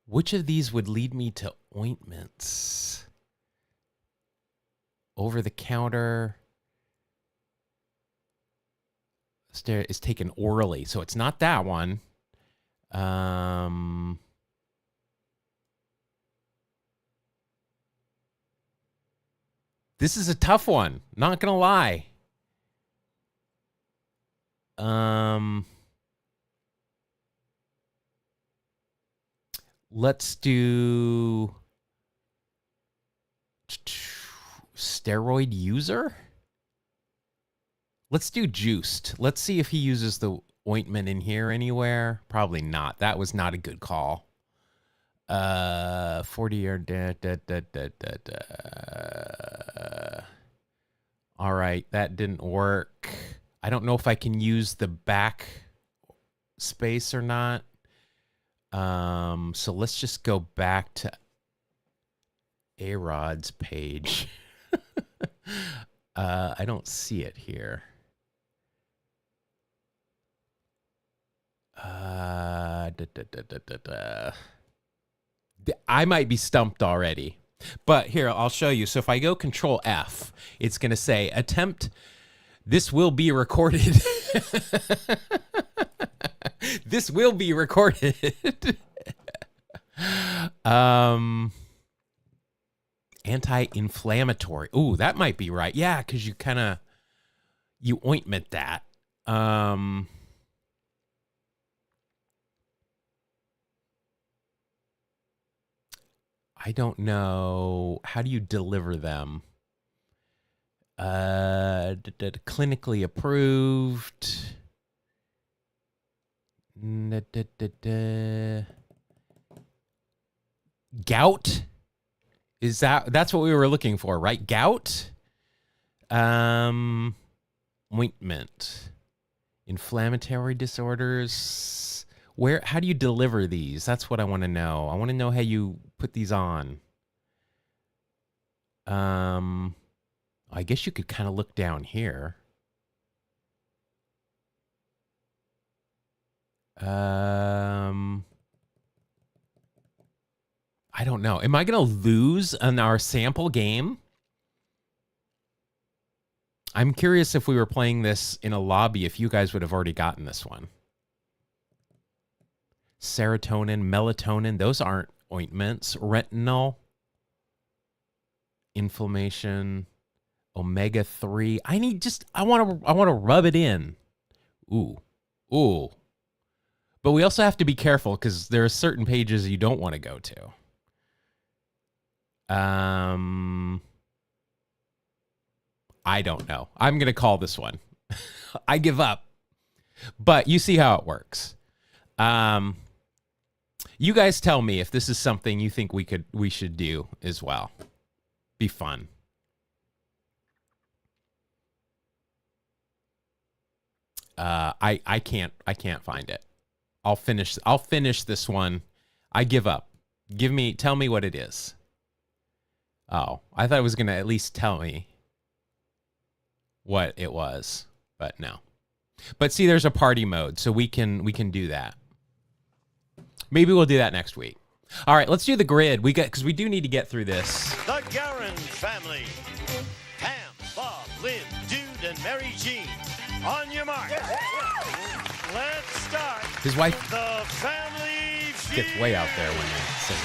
Which of these would lead me to ointments? Over the counter. Is taken orally, so it's not that one. This is a tough one. Not gonna lie. Let's do steroid user. Let's do juiced. Let's see if he uses the ointment in here anywhere. Probably not. That was not a good call. 40 All right, that didn't work. I don't know if I can use the back space or not. So let's just go back to A-Rod's page. I don't see it here. I might be stumped already. But here, I'll show you. So if I go Control F, it's going to say, attempt, this will be recorded. This will be recorded. Anti-inflammatory. Ooh, that might be right. Yeah, because you ointment that. I don't know. How do you deliver them? Clinically approved. Gout? That's what we were looking for, right? Gout? Ointment. Inflammatory disorders. How do you deliver these? That's what I want to know. I want to know how you put these on. I guess you could kind of look down here. I don't know. Am I going to lose on our sample game? I'm curious if we were playing this in a lobby, if you guys would have already gotten this one. Serotonin, melatonin, those aren't ointments. Retinol, inflammation, omega-3. I want to rub it in. Ooh. But we also have to be careful because there are certain pages you don't want to go to. I don't know. I'm going to call this one. I give up. But you see how it works. You guys tell me if this is something you think we should do as well. Be fun. I can't find it. I'll finish this one. I give up. Tell me what it is. Oh, I thought it was going to at least tell me what it was, but no. But see, there's a party mode, so we can do that. Maybe we'll do that next week. All right, let's do the grid. Because we do need to get through this. The Guerin family. Pam, Bob, Lynn, Dude, and Mary Jean. On your mark. Let's start. His wife the Family Feud. Gets way out there when they say it.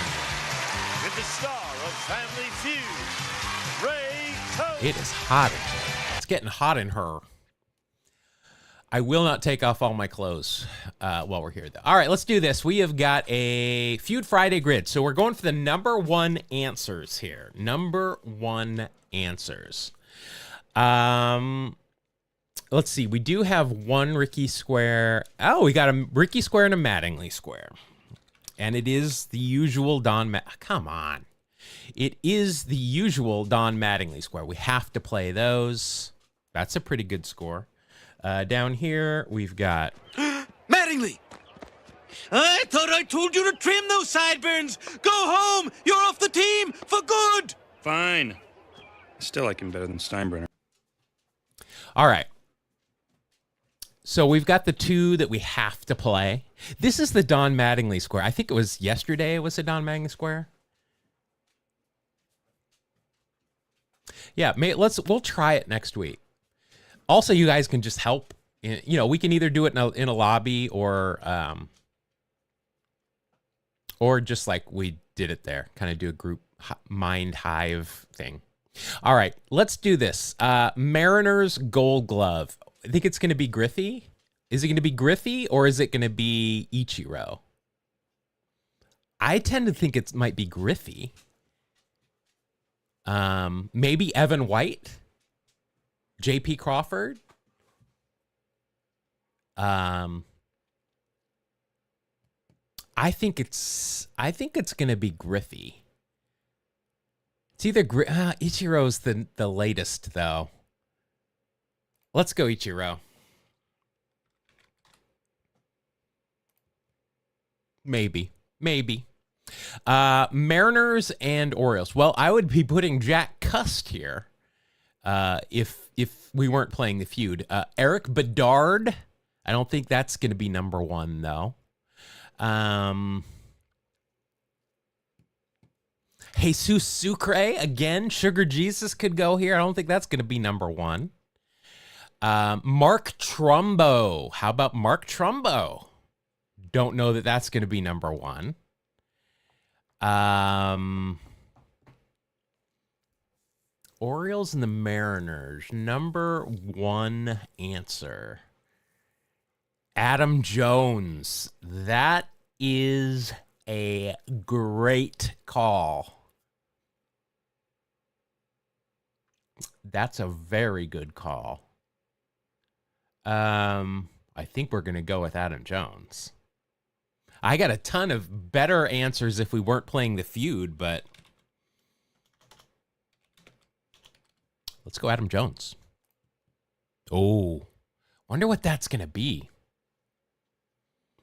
With the star of Family Feud, Ray Coates. It is hot in here. It's getting hot in her. I will not take off all my clothes while we're here, though. All right, let's do this. We have got a Feud Friday grid. So we're going for the number one answers here. Number one answers. Let's see. We do have one Ricky Square. Oh, we got a Ricky Square and a Mattingly Square. And it is the usual come on. It is the usual Don Mattingly Square. We have to play those. That's a pretty good score. Down here, we've got... Mattingly! I thought I told you to trim those sideburns! Go home! You're off the team for good! Fine. I still like him better than Steinbrenner. All right. So we've got the two that we have to play. This is the Don Mattingly Square. I think it was yesterday it was a Don Mattingly Square. Yeah, we'll try it next week. Also, you guys can just help. We can either do it in a lobby or just like we did it there, kind of do a group mind hive thing. All right, let's do this. Mariners Gold Glove. I think it's going to be Griffey. Is it going to be Griffey or is it going to be Ichiro? I tend to think it might be Griffey. Maybe Evan White, J.P. Crawford. I think it's gonna be Griffey. It's either Ichiro's the latest though. Let's go Ichiro. Maybe. Mariners and Orioles. Well, I would be putting Jack Cust here if we weren't playing the feud. Eric Bedard. I don't think that's going to be number one, though. Jesus Sucre. Again, Sugar Jesus could go here. I don't think that's going to be number one. Mark Trumbo. How about Mark Trumbo? Don't know that that's going to be number one. Orioles and the Mariners. Number one answer. Adam Jones. That is a great call. That's a very good call. I think we're going to go with Adam Jones. I got a ton of better answers if we weren't playing the feud, but let's go Adam Jones. Oh, wonder what that's going to be.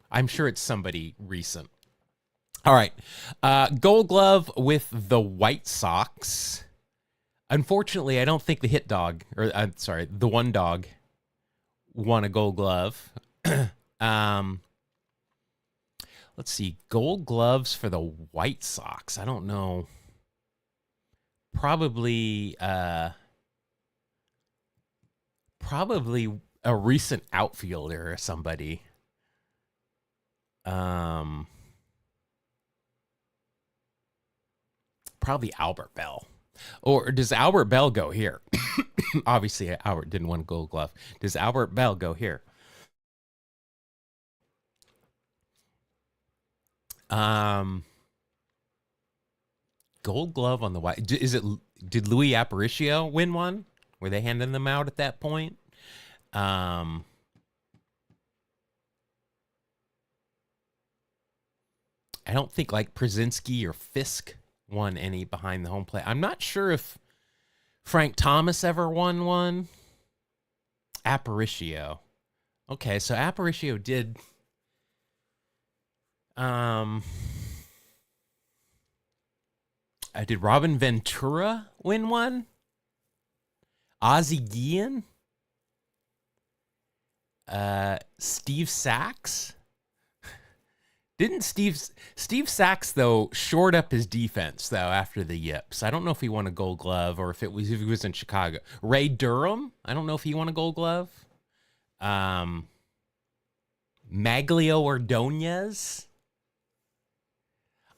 I'm sure it's somebody recent. All right. Gold Glove with the White Sox. Unfortunately, I don't think the hit dog, or I'm sorry, the one dog won a Gold Glove. Let's see. Gold Gloves for the White Sox. I don't know. Probably a recent outfielder or somebody. Probably Albert Bell. Or does Albert Bell go here? Obviously, Albert didn't win a Gold Glove. Does Albert Bell go here? Gold Glove on the White. Did Louis Aparicio win one? Were they handing them out at that point? I don't think like Przinski or Fisk won any behind the home plate. I'm not sure if Frank Thomas ever won one. Aparicio. Okay, so Aparicio did. Did Robin Ventura win one? Ozzie Guillen? Steve Sachs? Didn't Steve Sachs though shored up his defense though after the yips? I don't know if he won a Gold Glove or if he was in Chicago. Ray Durham? I don't know if he won a Gold Glove. Maglio Ordonez?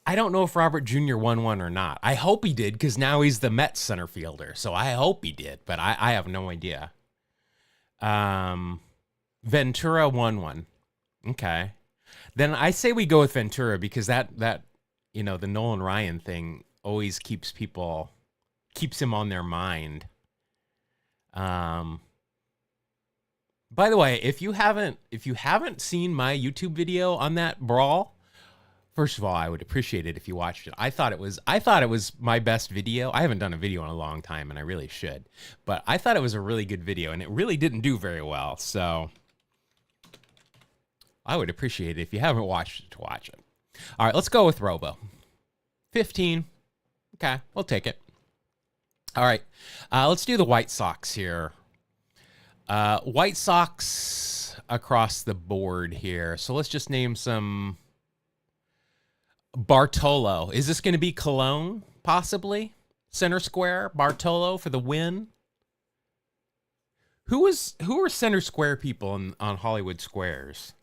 I don't know if Robert Jr. won one or not. I hope he did because now he's the Mets center fielder. So I hope he did, but I have no idea. Ventura won one. Okay. Then I say we go with Ventura because that the Nolan Ryan thing always keeps him on their mind. By the way, if you haven't seen my YouTube video on that brawl, first of all, I would appreciate it if you watched it. I thought it was my best video. I haven't done a video in a long time, and I really should. But I thought it was a really good video, and it really didn't do very well. So I would appreciate it if you haven't watched it to watch it. All right, let's go with Robo. 15. Okay, we'll take it. All right, let's do the White Sox here. White Sox across the board here. So let's just name some. Bartolo. Is this going to be Cologne, possibly? Center square, Bartolo for the win. Who are center square people on Hollywood Squares?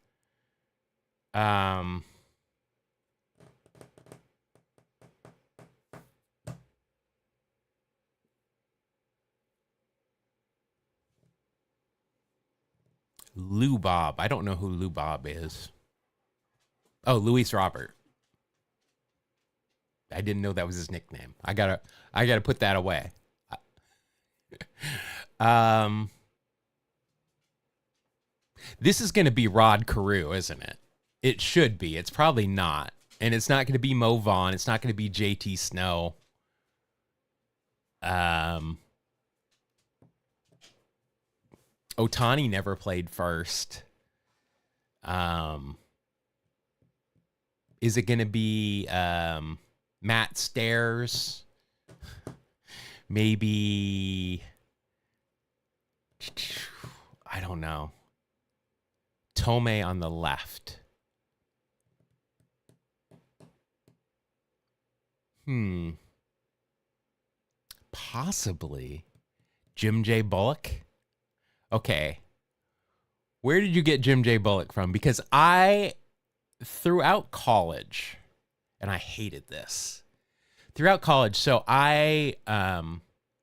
Lou Bob. I don't know who Lou Bob is. Oh, Luis Robert. I didn't know that was his nickname. I gotta put that away. This is going to be Rod Carew, isn't it? It should be. It's probably not. And it's not going to be Mo Vaughn. It's not going to be JT Snow. Otani never played first. Is it going to be Matt Stairs? Maybe, I don't know. Tomei on the left. Possibly Jim J. Bullock. Okay. Where did you get Jim J. Bullock from? Because throughout college, and I hated this. Throughout college, so I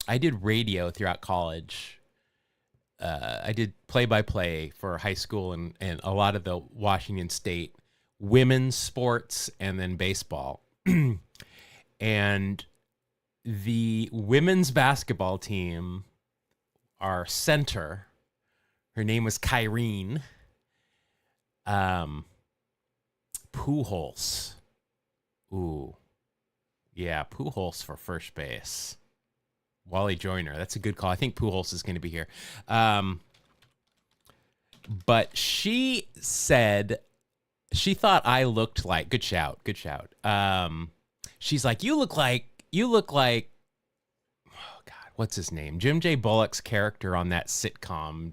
did radio throughout college. I did play-by-play for high school and a lot of the Washington State women's sports and then baseball. And the women's basketball team, our center, her name was Kyrene Pujols. Ooh. Yeah, Pujols for first base. Wally Joyner, that's a good call. I think Pujols is going to be here. But she said she thought I looked like, good shout. She's like, you look like, oh God, what's his name? Jim J. Bullock's character on that sitcom,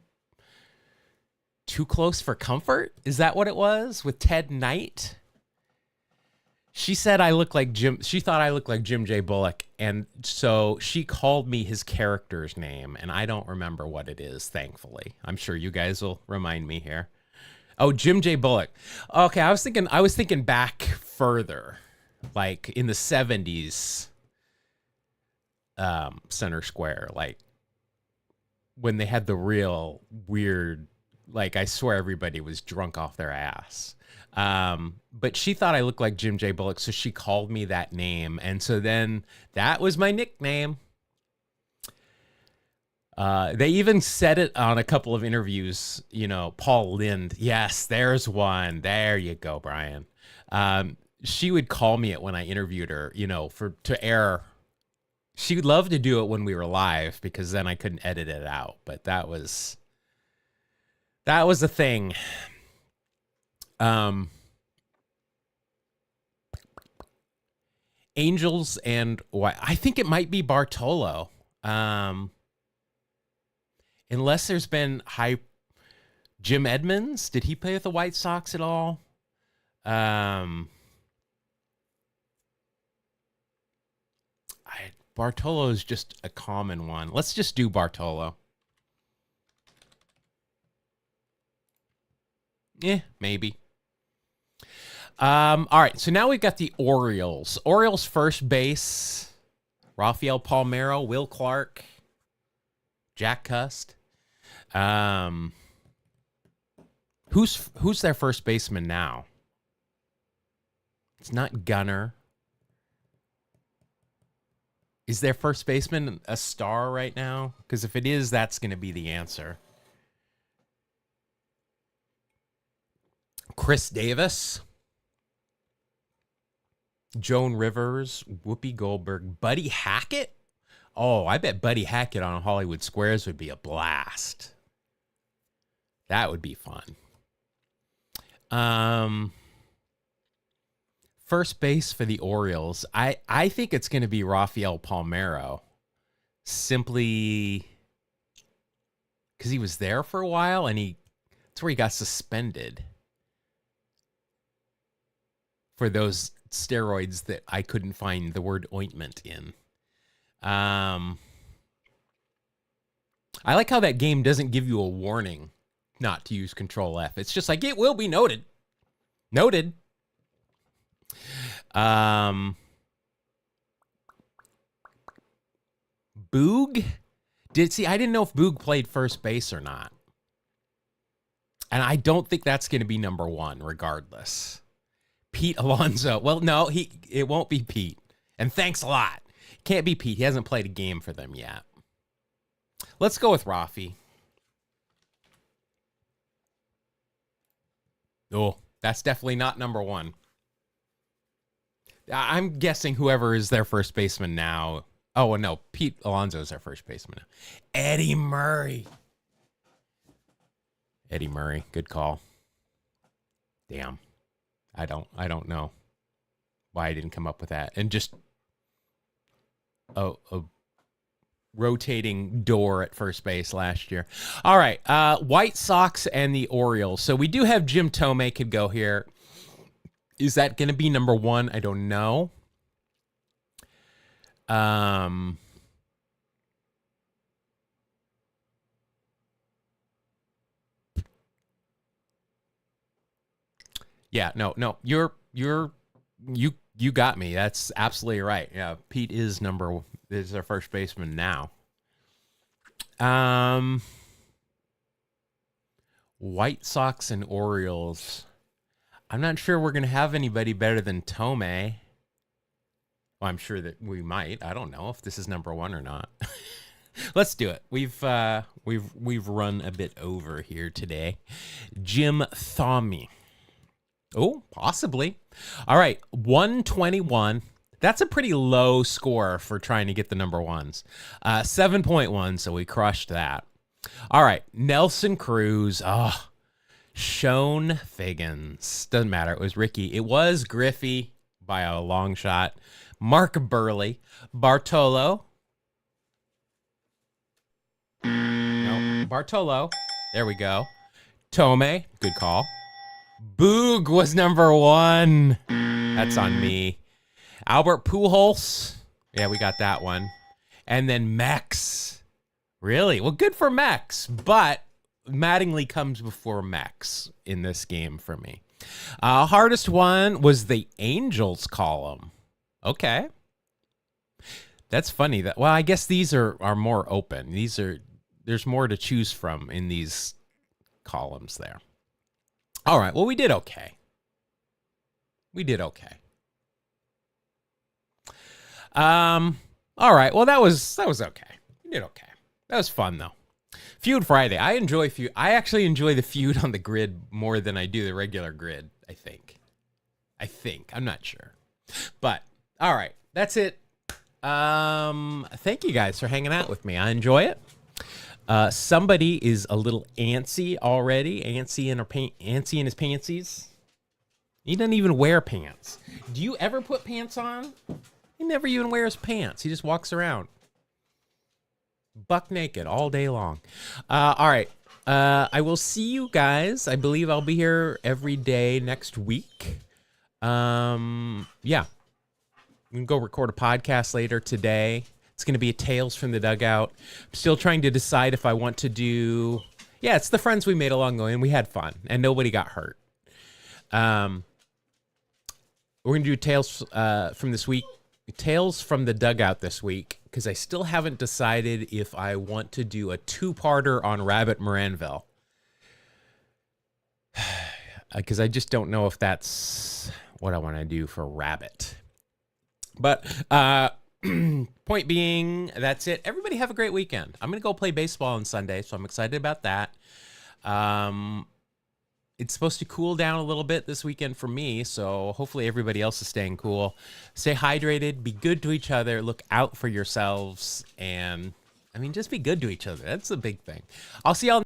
Too Close for Comfort? Is that what it was? With Ted Knight? She said I look like Jim. She thought I looked like Jim J. Bullock. And so she called me his character's name. And I don't remember what it is, thankfully. I'm sure you guys will remind me here. Oh, Jim J. Bullock. Okay, I was thinking back further. Like in the 70s, Center Square. Like when they had the real weird, like I swear everybody was drunk off their ass. But she thought I looked like Jim J. Bullock, so she called me that name. And so then that was my nickname. They even said it on a couple of interviews, you know, Paul Lynde. Yes, there's one. There you go, Brian. She would call me it when I interviewed her, you know, to air. She would love to do it when we were live because then I couldn't edit it out. But that was a thing. Angels and I think it might be Bartolo. Unless there's been Jim Edmonds. Did he play with the White Sox at all? Bartolo is just a common one. Let's just do Bartolo. Maybe. All right, so now we've got the Orioles. Orioles first base, Rafael Palmeiro, Will Clark, Jack Cust. Who's their first baseman now? It's not Gunnar. Is their first baseman a star right now? Because if it is, that's going to be the answer. Chris Davis, Joan Rivers, Whoopi Goldberg, Buddy Hackett. Oh, I bet Buddy Hackett on Hollywood Squares would be a blast. That would be fun. First base for the Orioles. I think it's going to be Rafael Palmeiro. Simply because he was there for a while and that's where he got suspended for those steroids that I couldn't find the word ointment in. I like how that game doesn't give you a warning not to use Control F. It's just like, it will be noted. Noted. Boog? I didn't know if Boog played first base or not. And I don't think that's going to be number one, regardless. Pete Alonso. Well, no, it won't be Pete. And thanks a lot. Can't be Pete. He hasn't played a game for them yet. Let's go with Rafi. Oh, that's definitely not number one. I'm guessing whoever is their first baseman now. Oh, no. Pete Alonso is their first baseman now. Eddie Murray. Eddie Murray. Good call. Damn. I don't know why I didn't come up with that. And just a rotating door at first base last year. All right. White Sox and the Orioles. So we do have Jim Thome could go here. Is that going to be number one? I don't know. Yeah, no. You got me. That's absolutely right. Yeah, Pete is our first baseman now. White Sox and Orioles. I'm not sure we're going to have anybody better than Thome. Well, I'm sure that we might. I don't know if this is number one or not. Let's do it. We've run a bit over here today. Jim Thome. Oh, possibly. All right, 121. That's a pretty low score for trying to get the number ones. 7.1, so we crushed that. All right, Nelson Cruz. Oh, Sean Figgins. Doesn't matter. It was Ricky. It was Griffey by a long shot. Mark Burley. Bartolo. No, Bartolo. There we go. Thome. Good call. Boog was number one. That's on me. Albert Pujols. Yeah, we got that one. And then Mex. Really? Well, good for Mex, but Mattingly comes before Mex in this game for me. Hardest one was the Angels column. Okay. That's funny. Well, I guess these are more open. There's more to choose from in these columns there. All right. Well, we did okay. All right. Well, that was okay. We did okay. That was fun though. Feud Friday. I enjoy Feud. I actually enjoy the Feud on the grid more than I do the regular grid, I think. I'm not sure. But all right. That's it. Thank you guys for hanging out with me. I enjoy it. Somebody is a little antsy already. Antsy in his pantsies. He doesn't even wear pants. Do you ever put pants on? He never even wears pants. He just walks around buck naked all day long. All right. I will see you guys. I believe I'll be here every day next week. Yeah. We can go record a podcast later today. It's going to be a Tales from the Dugout. I'm still trying to decide if I want to do... Yeah, it's the friends we made along the way, and we had fun, and nobody got hurt. We're going to do Tales from this week. Tales from the Dugout this week, because I still haven't decided if I want to do a two-parter on Rabbit Moranville. Because I just don't know if that's what I want to do for Rabbit. But point being, that's it. Everybody have a great weekend. I'm going to go play baseball on Sunday, so I'm excited about that. It's supposed to cool down a little bit this weekend for me, so hopefully everybody else is staying cool. Stay hydrated, be good to each other, look out for yourselves, and, I mean, just be good to each other. That's the big thing. I'll see y'all